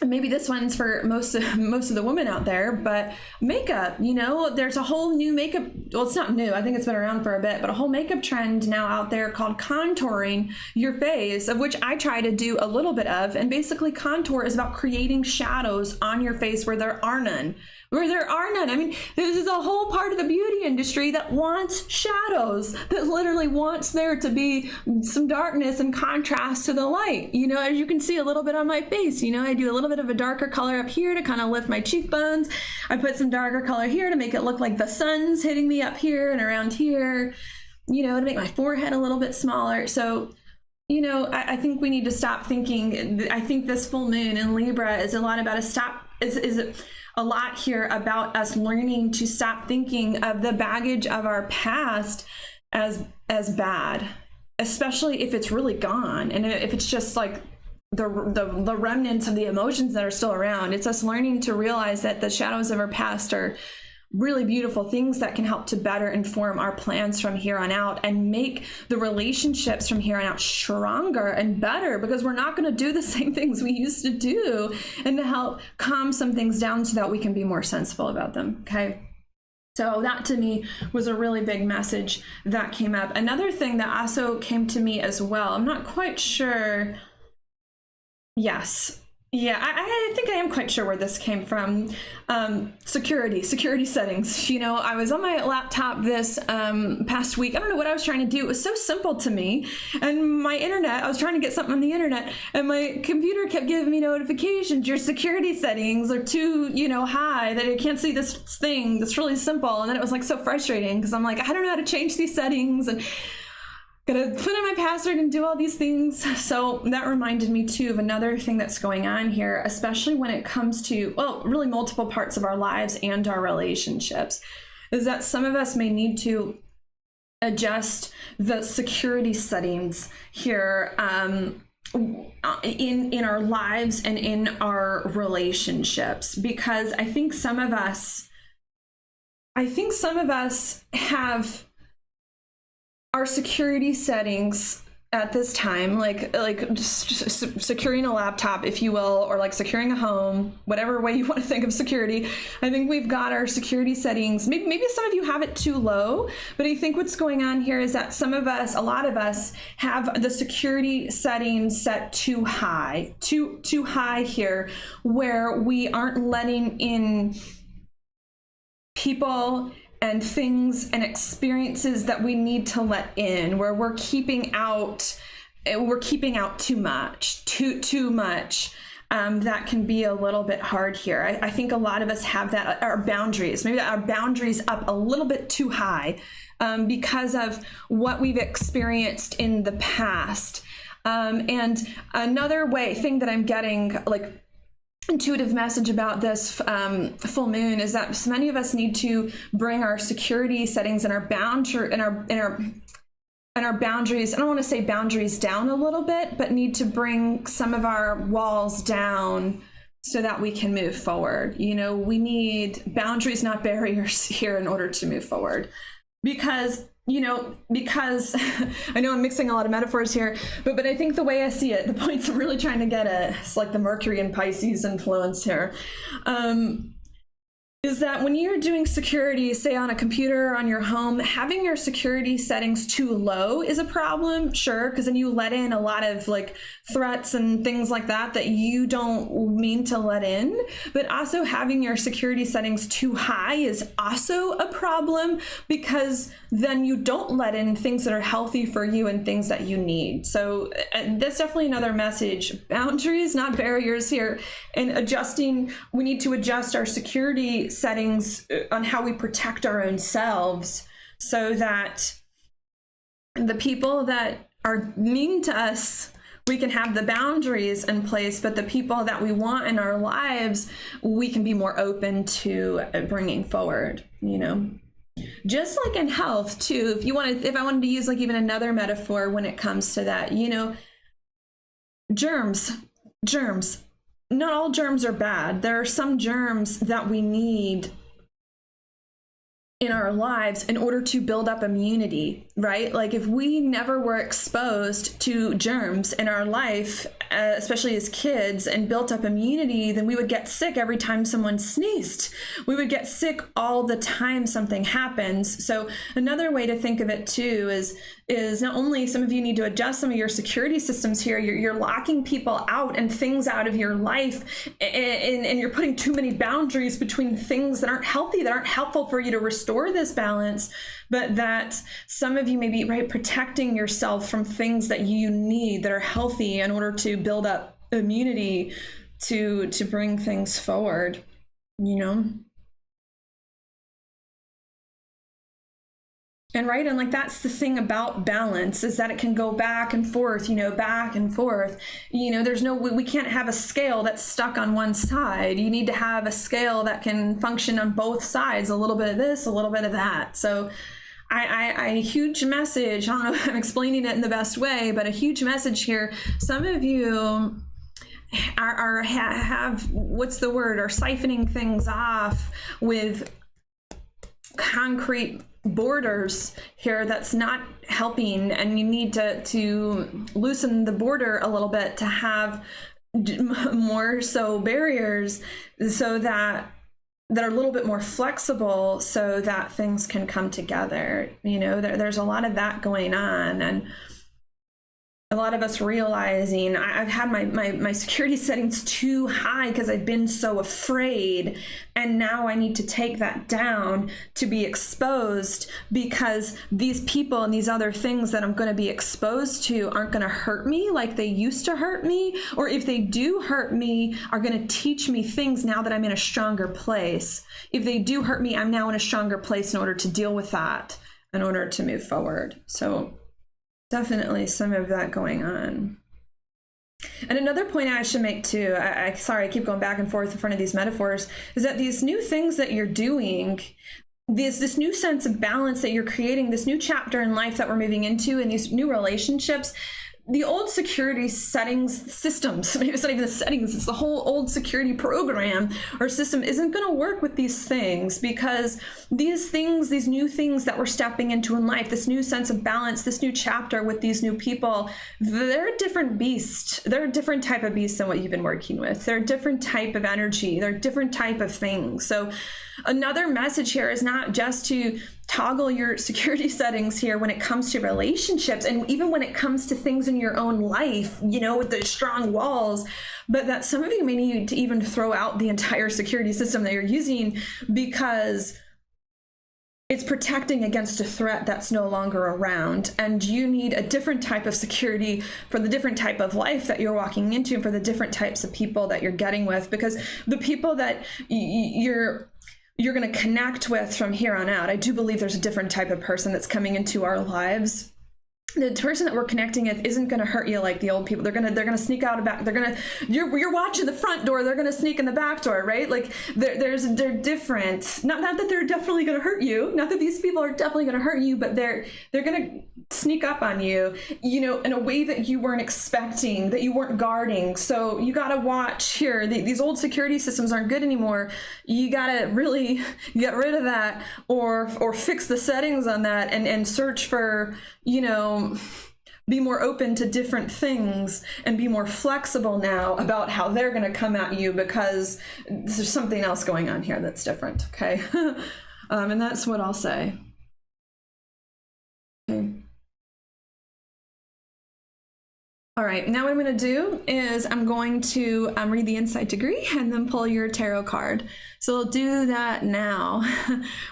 maybe this one's for most of the women out there, but makeup, there's a whole new makeup, well, it's not new, I think it's been around for a bit, but a whole makeup trend now out there called contouring your face, of which I try to do a little bit of. And basically contour is about creating shadows on your face where there are none. I mean, this is a whole part of the beauty industry that wants shadows, that literally wants there to be some darkness and contrast to the light. As you can see a little bit on my face, I do a little bit of a darker color up here to kind of lift my cheekbones. I put some darker color here to make it look like the sun's hitting me up here and around here, to make my forehead a little bit smaller. So, I think we need to stop thinking. I think this full moon in Libra is a lot about a lot here about us learning to stop thinking of the baggage of our past as bad, especially if it's really gone, and if it's just like the remnants of the emotions that are still around. It's us learning to realize that the shadows of our past are really beautiful things that can help to better inform our plans from here on out, and make the relationships from here on out stronger and better, because we're not going to do the same things we used to do, and to help calm some things down so that we can be more sensible about them. Okay. So that to me was a really big message that came up. Another thing that also came to me as well, I'm not quite sure. Yes. Yeah, I think I am quite sure where this came from. Security settings. I was on my laptop this past week. I don't know what I was trying to do. It was so simple to me. And my internet, I was trying to get something on the internet, and my computer kept giving me notifications. Your security settings are too, high, that I can't see this thing that's really simple. And then it was like so frustrating, because I'm like, I don't know how to change these settings, and gotta put in my password and do all these things. So that reminded me too of another thing that's going on here, especially when it comes to, well, really multiple parts of our lives and our relationships, is that some of us may need to adjust the security settings here in our lives and in our relationships, because I think some of us have our security settings at this time, like just securing a laptop, if you will, or like securing a home, whatever way you want to think of security. I think we've got our security settings. Maybe some of you have it too low, but I think what's going on here is that a lot of us have the security settings set too high here, where we aren't letting in people and things and experiences that we need to let in, where we're keeping out too much. That can be a little bit hard here. I think a lot of us have that, our boundaries, maybe our boundaries up a little bit too high because of what we've experienced in the past. And another thing that I'm getting, like, intuitive message about this full moon, is that many of us need to bring our security settings and our boundaries. I don't want to say boundaries down a little bit, but need to bring some of our walls down so that we can move forward. We need boundaries, not barriers, here in order to move forward. Because I know I'm mixing a lot of metaphors here, but I think the way I see it, the points I'm really trying to get at, it's like the Mercury and Pisces influence here, is that when you're doing security, say on a computer or on your home, having your security settings too low is a problem, sure, because then you let in a lot of like threats and things like that you don't mean to let in. But also having your security settings too high is also a problem, because then you don't let in things that are healthy for you and things that you need. So that's definitely another message. Boundaries, not barriers here. And we need to adjust our security settings on how we protect our own selves, so that the people that are mean to us, We can have the boundaries in place, but the people that we want in our lives, we can be more open to bringing forward, you know? Just like in health too, if I wanted to use like even another metaphor when it comes to that, you know, germs, not all germs are bad. There are some germs that we need in our lives in order to build up immunity, right? Like if we never were exposed to germs in our life, especially as kids, and built up immunity, then we would get sick every time someone sneezed. We would get sick all the time something happens. So another way to think of it too is not only some of you need to adjust some of your security systems here, you're locking people out and things out of your life, and you're putting too many boundaries between things that aren't healthy, that aren't helpful for you to restore this balance, but that some of you may be protecting yourself from things that you need that are healthy in order to build up immunity to bring things forward, you know? And like that's the thing about balance, is that it can go back and forth, you know, back and forth. You know, we can't have a scale that's stuck on one side. You need to have a scale that can function on both sides, a little bit of this, a little bit of that. So I huge message, I don't know if I'm explaining it in the best way, but a huge message here. Some of you are siphoning things off with concrete borders here that's not helping, and you need to loosen the border a little bit to have more so barriers so that are a little bit more flexible so that things can come together. You know, there's a lot of that going on, and a lot of us realizing I've had my security settings too high because I've been so afraid, and now I need to take that down to be exposed, because these people and these other things that I'm going to be exposed to aren't going to hurt me like they used to hurt me, or if they do hurt me, are going to teach me things now that I'm in a stronger place. If they do hurt me, I'm now in a stronger place in order to deal with that, in order to move forward. So definitely some of that going on. And another point I should make too, sorry, I keep going back and forth in front of these metaphors, is that these new things that you're doing, this new sense of balance that you're creating, this new chapter in life that we're moving into, and these new relationships, the old security settings systems, maybe it's not even the settings, it's the whole old security program or system isn't going to work with these things, because these things, these new things that we're stepping into in life, this new sense of balance, this new chapter with these new people, they're a different beast. They're a different type of beast than what you've been working with. They're a different type of energy. They're a different type of thing. So another message here is not just to toggle your security settings here when it comes to relationships, and even when it comes to things in your own life, you know, with the strong walls, but that some of you may need to even throw out the entire security system that you're using, because it's protecting against a threat that's no longer around, and you need a different type of security for the different type of life that you're walking into, and for the different types of people that you're getting with, because the people that you're going to connect with from here on out, I do believe there's a different type of person that's coming into our lives. The person that we're connecting with isn't going to hurt you like the old people. They're gonna sneak out a back. You're watching the front door. They're gonna sneak in the back door, right? Like they're different. Not that they're definitely gonna hurt you. Not that these people are definitely gonna hurt you, but they're gonna sneak up on you, you know, in a way that you weren't expecting, that you weren't guarding. So you gotta watch here. These old security systems aren't good anymore. You gotta really get rid of that, or fix the settings on that, and search for, you know, be more open to different things and be more flexible now about how they're going to come at you, because there's something else going on here that's different. Okay. And that's what I'll say. Okay. All right, now what I'm going to do is I'm going to read the Insight Degree and then pull your tarot card. So I'll do that now.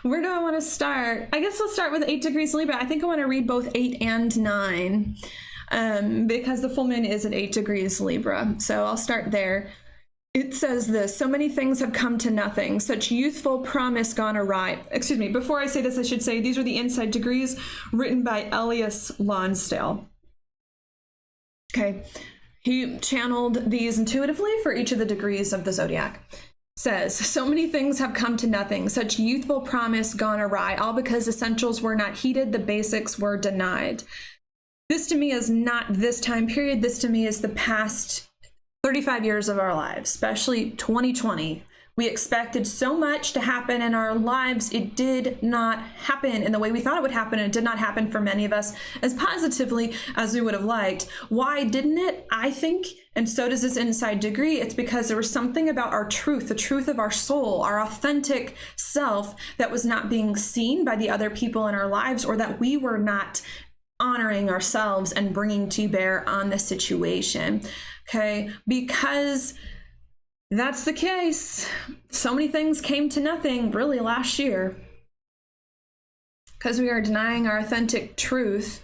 Where do I want to start? I guess we'll start with 8 degrees Libra. I think I want to read both 8 and 9 because the full moon is at 8 degrees Libra. So I'll start there. It says this: so many things have come to nothing, such youthful promise gone awry. Excuse me, before I say this, I should say these are the Insight Degrees written by Elias Lonsdale. Okay, He channeled these intuitively for each of the degrees of the zodiac. Says, so many things have come to nothing, such youthful promise gone awry, all because essentials were not heeded, the basics were denied. This to me is not this time period. This to me is the past 35 years of our lives, especially 2020. We expected so much to happen in our lives. It did not happen in the way we thought it would happen. And it did not happen for many of us as positively as we would have liked. Why didn't it? I think, and so does this inside degree, it's because there was something about our truth, the truth of our soul, our authentic self that was not being seen by the other people in our lives, or that we were not honoring ourselves and bringing to bear on the situation. Okay, because that's the case. So many things came to nothing really last year because we are denying our authentic truth.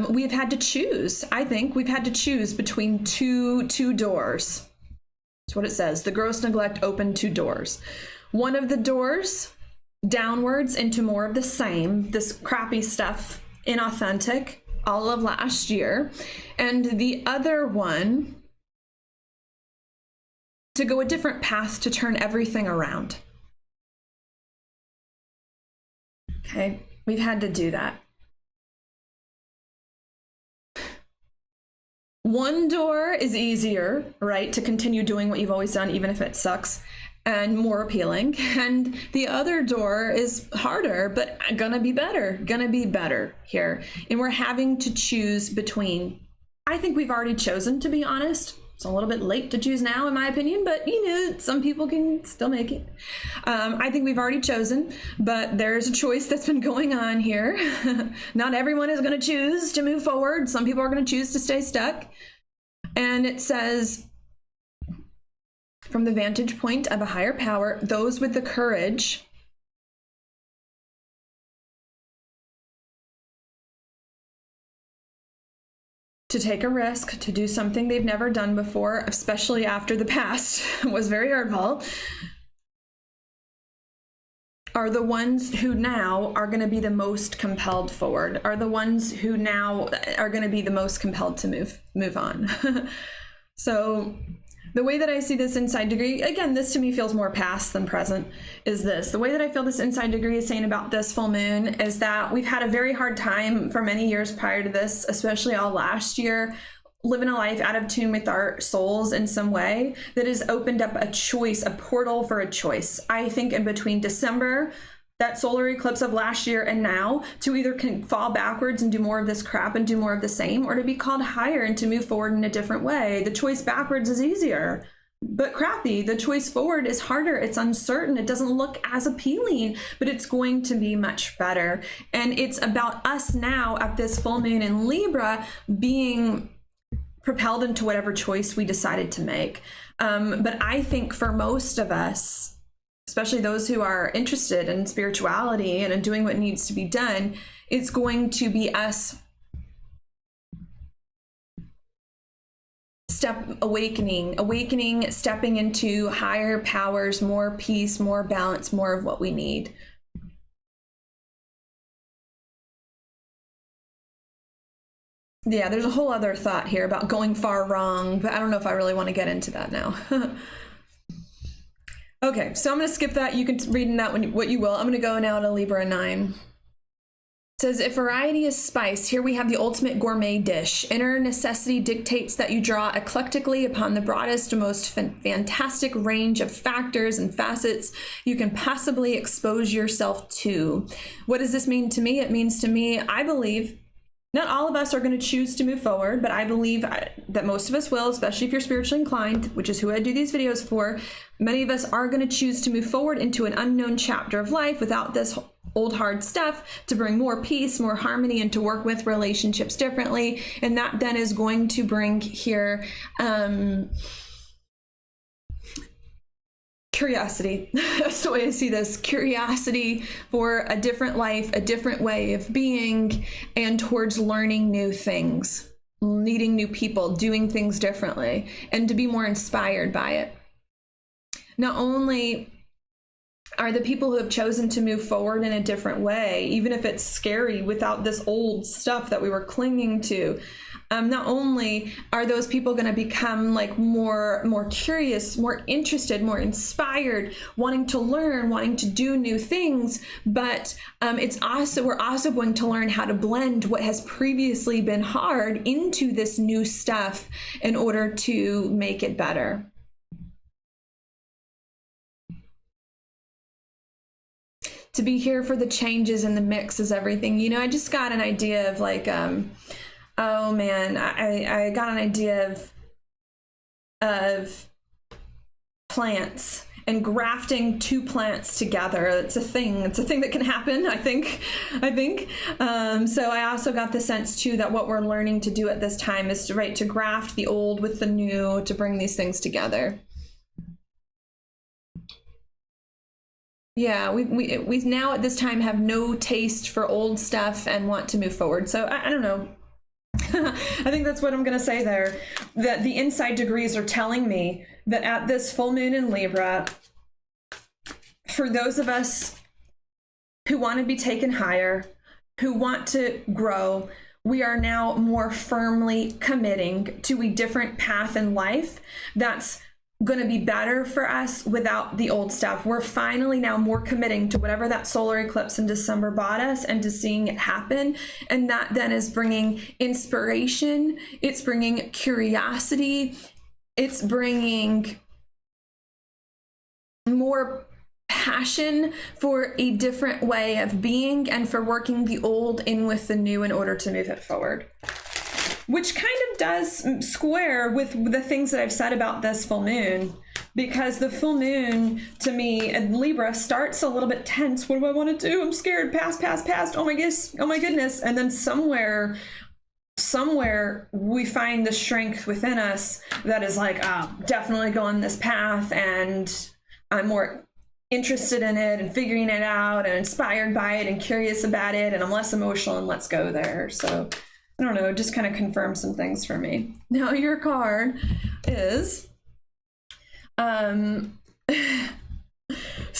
We've had to choose. I think we've had to choose between two doors. That's what it says. The gross neglect opened two doors. One of the doors downwards into more of the same, this crappy stuff, inauthentic, all of last year. And the other one to go a different path, to turn everything around. Okay, we've had to do that. One door is easier, right, to continue doing what you've always done, even if it sucks, and more appealing. And the other door is harder, but gonna be better here. And we're having to choose between, I think we've already chosen, to be honest. It's a little bit late to choose now, in my opinion, but you know, some people can still make it. I think we've already chosen, but there's a choice that's been going on here. Not everyone is going to choose to move forward. Some people are going to choose to stay stuck. And it says, from the vantage point of a higher power, those with the courage to take a risk, to do something they've never done before, especially after the past was very hurtful, are the ones who now are going to be the most compelled forward, are the ones who now are going to be the most compelled to move on. So the way that I see this inside degree, again, this to me feels more past than present, is this. The way that I feel this inside degree is saying about this full moon is that we've had a very hard time for many years prior to this, especially all last year, living a life out of tune with our souls in some way that has opened up a choice, a portal for a choice. I think in between December, that solar eclipse of last year, and now, to either can fall backwards and do more of this crap and do more of the same, or to be called higher and to move forward in a different way. The choice backwards is easier, but crappy. The choice forward is harder. It's uncertain. It doesn't look as appealing, but it's going to be much better. And it's about us now at this full moon in Libra being propelled into whatever choice we decided to make. But I think for most of us, especially those who are interested in spirituality and in doing what needs to be done, it's going to be us awakening, stepping into higher powers, more peace, more balance, more of what we need. Yeah, there's a whole other thought here about going far wrong, but I don't know if I really want to get into that now. Okay, so I'm going to skip that. You can read in that what you will. I'm going to go now to Libra 9. It says, if variety is spice, here we have the ultimate gourmet dish. Inner necessity dictates that you draw eclectically upon the broadest, most fantastic range of factors and facets you can possibly expose yourself to. What does this mean to me? It means to me, I believe, not all of us are going to choose to move forward, but I believe that most of us will, especially if you're spiritually inclined, which is who I do these videos for. Many of us are going to choose to move forward into an unknown chapter of life without this old hard stuff, to bring more peace, more harmony, and to work with relationships differently. And that then is going to bring here curiosity. That's the way I see this. Curiosity for a different life, a different way of being, and towards learning new things, meeting new people, doing things differently, and to be more inspired by it. Not only are the people who have chosen to move forward in a different way, even if it's scary, without this old stuff that we were clinging to. Not only are those people going to become like more curious, more interested, more inspired, wanting to learn, wanting to do new things, but we're also going to learn how to blend what has previously been hard into this new stuff in order to make it better. To be here for the changes and the mix is everything. You know, I just got an idea of like, oh man, I got an idea of plants and grafting two plants together. It's a thing that can happen, I think. So I also got the sense too that what we're learning to do at this time is to graft the old with the new, to bring these things together. Yeah, we now at this time have no taste for old stuff and want to move forward. So I don't know. I think that's what I'm going to say there. That the inside degrees are telling me that at this full moon in Libra, for those of us who want to be taken higher, who want to grow, we are now more firmly committing to a different path in life that's going to be better for us without the old stuff. We're finally now more committing to whatever that solar eclipse in December brought us and to seeing it happen. And that then is bringing inspiration. It's bringing curiosity. It's bringing more passion for a different way of being and for working the old in with the new in order to move it forward. Which kind of does square with the things that I've said about this full moon, because the full moon to me in Libra starts a little bit tense. What do I want to do? I'm scared. Past. Oh my goodness. And then somewhere we find the strength within us that is like, definitely go on this path, and I'm more interested in it and figuring it out and inspired by it and curious about it, and I'm less emotional, and let's go there. So I don't know, just kind of confirm some things for me. Now your card is it's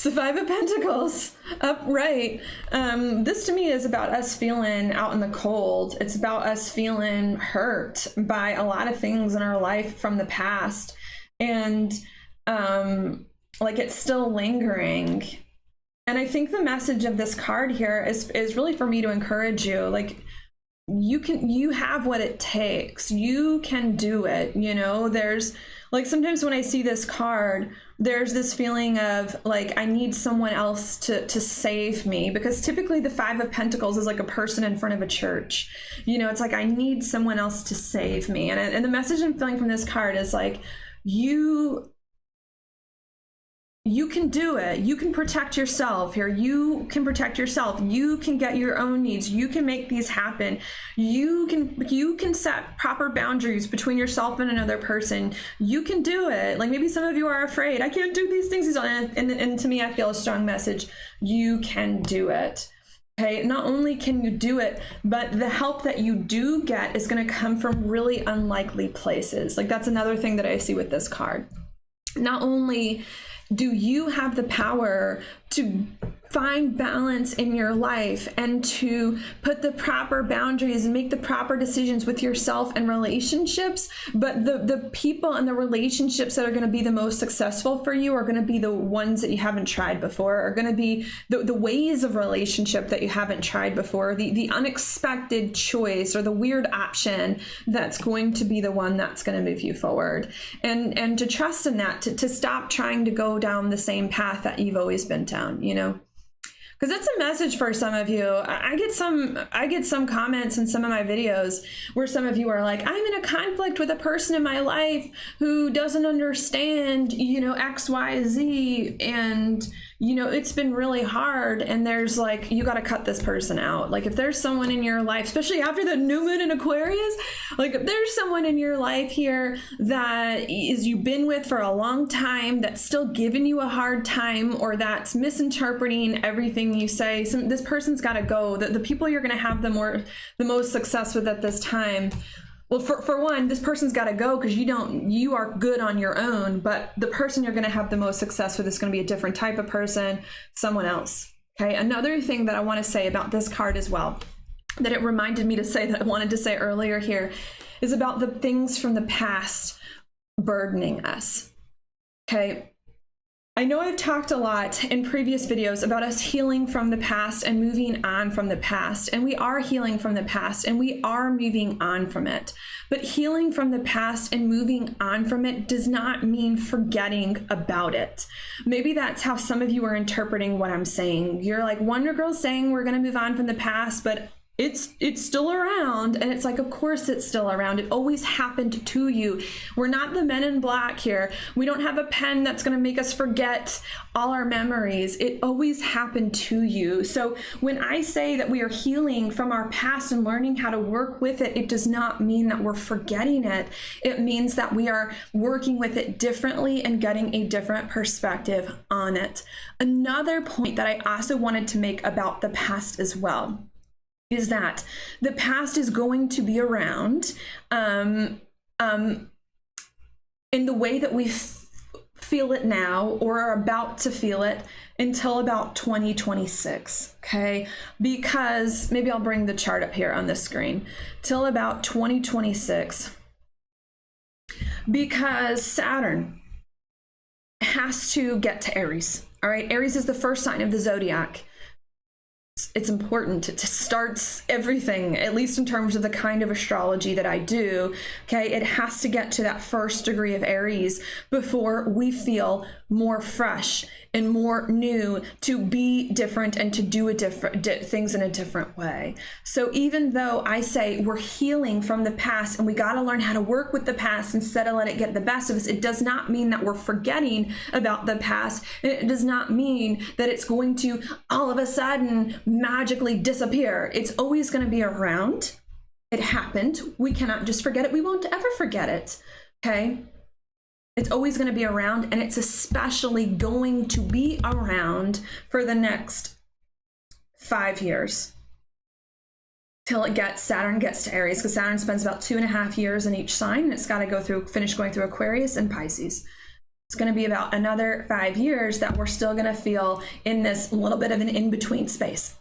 the Five of Pentacles upright. This to me is about us feeling out in the cold. It's about us feeling hurt by a lot of things in our life from the past. And like it's still lingering. And I think the message of this card here is really for me to encourage you. Like, you have what it takes. You can do it. You know, there's like, sometimes when I see this card, there's this feeling of like, I need someone else to save me, because typically the Five of Pentacles is like a person in front of a church. You know, it's like, I need someone else to save me. And the message I'm feeling from this card is like, you can do it. You can protect yourself here. You can protect yourself. You can get your own needs. You can make these happen. You can set proper boundaries between yourself and another person. You can do it. Like, maybe some of you are afraid. I can't do these things. And to me, I feel a strong message. You can do it. Okay, not only can you do it, but the help that you do get is going to come from really unlikely places. Like, that's another thing that I see with this card. Not only do you have the power to find balance in your life and to put the proper boundaries and make the proper decisions with yourself and relationships, but the people and the relationships that are going to be the most successful for you are going to be the ones that you haven't tried before, are going to be the ways of relationship that you haven't tried before, the unexpected choice or the weird option that's going to be the one that's going to move you forward. And to trust in that, to stop trying to go down the same path that you've always been down, you know? Because that's a message for some of you. I get some comments in some of my videos where some of you are like, I'm in a conflict with a person in my life who doesn't understand, you know, X, Y, Z, and you know, it's been really hard. And there's like, you got to cut this person out. Like, if there's someone in your life, especially after the new moon in Aquarius, like if there's someone in your life here that you've been with for a long time, that's still giving you a hard time, or that's misinterpreting everything you say, this person's got to go. The people you're going to have the most success with at this time Well, for one, this person's got to go because you are good on your own, but the person you're going to have the most success with is going to be a different type of person, someone else. Okay. Another thing that I want to say about this card as well, that it reminded me to say that I wanted to say earlier here, is about the things from the past burdening us. Okay. I know I've talked a lot in previous videos about us healing from the past and moving on from the past, and we are healing from the past and we are moving on from it. But healing from the past and moving on from it does not mean forgetting about it. Maybe that's how some of you are interpreting what I'm saying. You're like, Wonder Girl's saying we're going to move on from the past, but it's still around. And it's like, of course it's still around. It always happened to you. We're not the Men in Black here. We don't have a pen that's going to make us forget all our memories. It always happened to you. So when I say that we are healing from our past and learning how to work with it, it does not mean that we're forgetting it. It means that we are working with it differently and getting a different perspective on it. Another point that I also wanted to make about the past as well is that the past is going to be around in the way that we feel it now or are about to feel it until about 2026, okay? Because maybe I'll bring the chart up here on the screen, till about 2026, because Saturn has to get to Aries, all right? Aries is the first sign of the zodiac. It's important. It starts everything, at least in terms of the kind of astrology that I do. Okay, it has to get to that first degree of Aries before we feel more fresh and more new to be different and to do things in a different way. So even though I say we're healing from the past and we got to learn how to work with the past instead of let it get the best of us, it does not mean that we're forgetting about the past. It does not mean that it's going to all of a sudden magically disappear. It's always going to be around. It happened. We cannot just forget it. We won't ever forget it. Okay. It's always going to be around, and it's especially going to be around for the next 5 years till Saturn gets to Aries, because Saturn spends about 2.5 years in each sign, and it's got to finish going through Aquarius and Pisces. It's going to be about another 5 years that we're still going to feel in this little bit of an in-between space.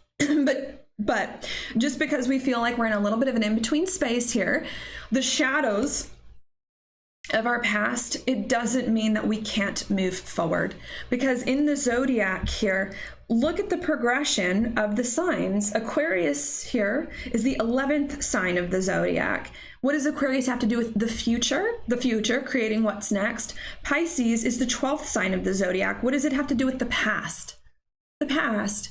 But just because we feel like we're in a little bit of an in-between space here, the shadows of our past, it doesn't mean that we can't move forward. Because in the zodiac here, look at the progression of the signs. Aquarius here is the 11th sign of the zodiac. What does Aquarius have to do with the future? The future, creating what's next. Pisces is the 12th sign of the zodiac. What does it have to do with the past? The past.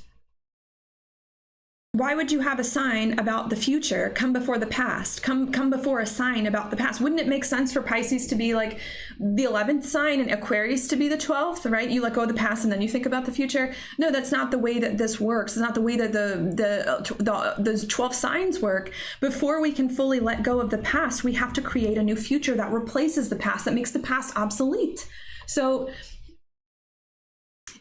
Why would you have a sign about the future come before the past? Come before a sign about the past? Wouldn't it make sense for Pisces to be like the 11th sign and Aquarius to be the 12th, right? You let go of the past and then you think about the future. No, that's not the way that this works. It's not the way that the 12 signs work. Before we can fully let go of the past, we have to create a new future that replaces the past, that makes the past obsolete. So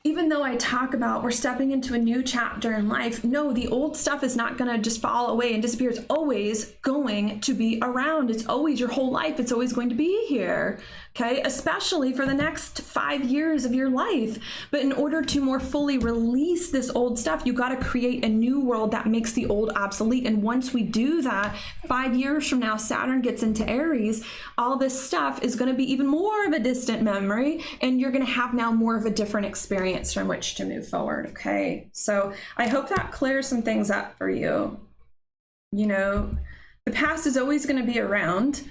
even though I talk about we're stepping into a new chapter in life, no, the old stuff is not going to just fall away and disappear. It's always going to be around. It's always your whole life. It's always going to be here. Okay, especially for the next 5 years of your life. But in order to more fully release this old stuff, you got to create a new world that makes the old obsolete. And once we do that, 5 years from now, Saturn gets into Aries, all this stuff is going to be even more of a distant memory, and you're going to have now more of a different experience from which to move forward. Okay, so I hope that clears some things up for you. You know, the past is always going to be around.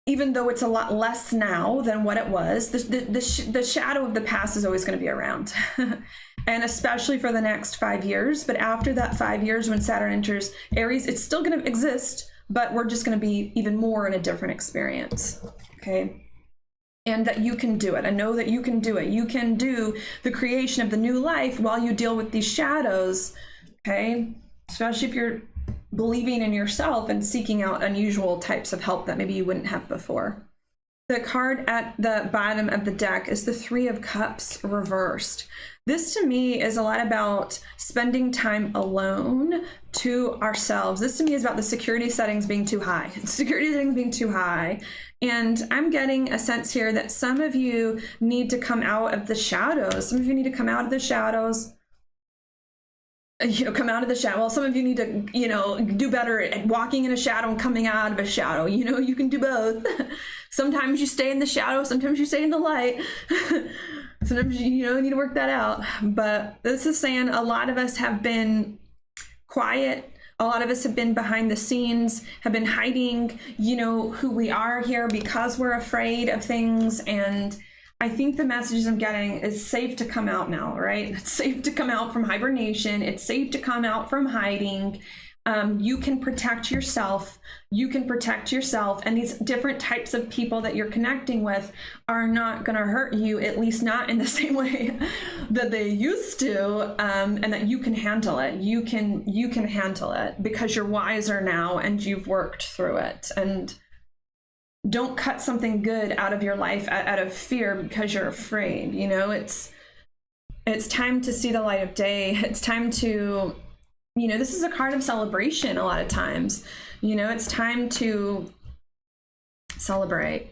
Even though it's a lot less now than what it was, the shadow of the past is always going to be around. And especially for the next 5 years. But after that 5 years, when Saturn enters Aries, it's still going to exist, but we're just going to be even more in a different experience. Okay. And that you can do it. I know that you can do it. You can do the creation of the new life while you deal with these shadows. Okay. Especially if you're believing in yourself and seeking out unusual types of help that maybe you wouldn't have before. The card at the bottom of the deck is the Three of Cups reversed. This to me is a lot about spending time alone to ourselves. This to me is about the security settings being too high. Security settings being too high. And I'm getting a sense here that some of you need to come out of the shadows. Some of you need to come out of the shadows. Come out of the shadow. Well, some of you need to, do better at walking in a shadow and coming out of a shadow. You can do both. Sometimes you stay in the shadow, sometimes you stay in the light. Sometimes you need to work that out. But this is saying a lot of us have been quiet. A lot of us have been behind the scenes, have been hiding, who we are here because we're afraid of things. And I think the messages I'm getting is safe to come out now, right? It's safe to come out from hibernation. It's safe to come out from hiding. You can protect yourself. You can protect yourself. And these different types of people that you're connecting with are not going to hurt you, at least not in the same way that they used to, and that you can handle it. You can handle it because you're wiser now and you've worked through it. And don't cut something good out of your life out of fear because you're afraid. It's time to see the light of day. It's time to, this is a card of celebration a lot of times. It's time to celebrate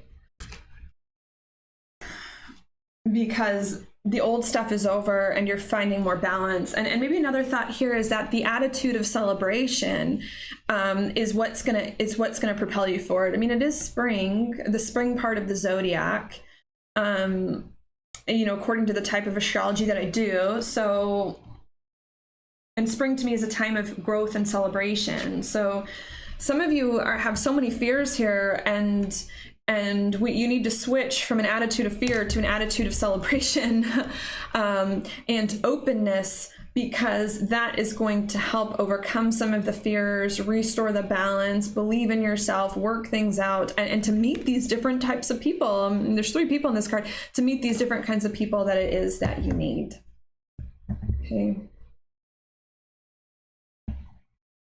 because the old stuff is over and you're finding more balance. And maybe another thought here is that the attitude of celebration is what's gonna propel you forward. I mean, it is spring, the spring part of the zodiac, according to the type of astrology that I do. So, and spring to me is a time of growth and celebration. So some of you have so many fears here, and you need to switch from an attitude of fear to an attitude of celebration and openness, because that is going to help overcome some of the fears, restore the balance, believe in yourself, work things out, and to meet these different types of people. There's 3 people in this card, to meet these different kinds of people that it is that you need. Okay.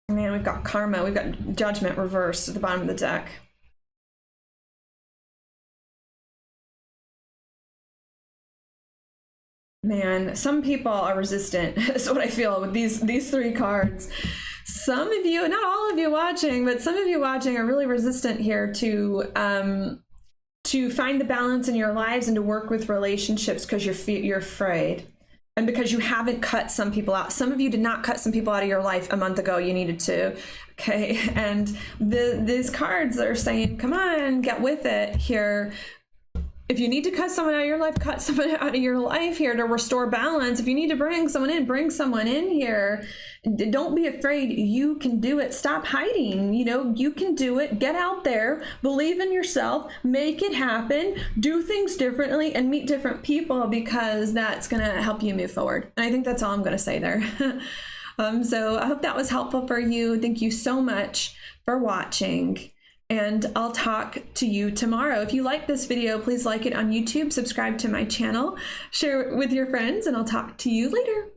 Man, we've got karma, we've got judgment reversed at the bottom of the deck. Man, some people are resistant. Is what I feel with these 3 cards. Some of you, not all of you watching, but some of you watching are really resistant here to find the balance in your lives and to work with relationships because you're afraid. And because you haven't cut some people out. Some of you did not cut some people out of your life a month ago. You needed to, okay? And these cards are saying, come on, get with it here. If you need to cut someone out of your life, cut someone out of your life here to restore balance. If you need to bring someone in here. Don't be afraid. You can do it. Stop hiding. You can do it. Get out there. Believe in yourself. Make it happen. Do things differently and meet different people, because that's going to help you move forward. And I think that's all I'm going to say there. So I hope that was helpful for you. Thank you so much for watching. And I'll talk to you tomorrow. If you like this video, please like it on YouTube, subscribe to my channel, share it with your friends, and I'll talk to you later.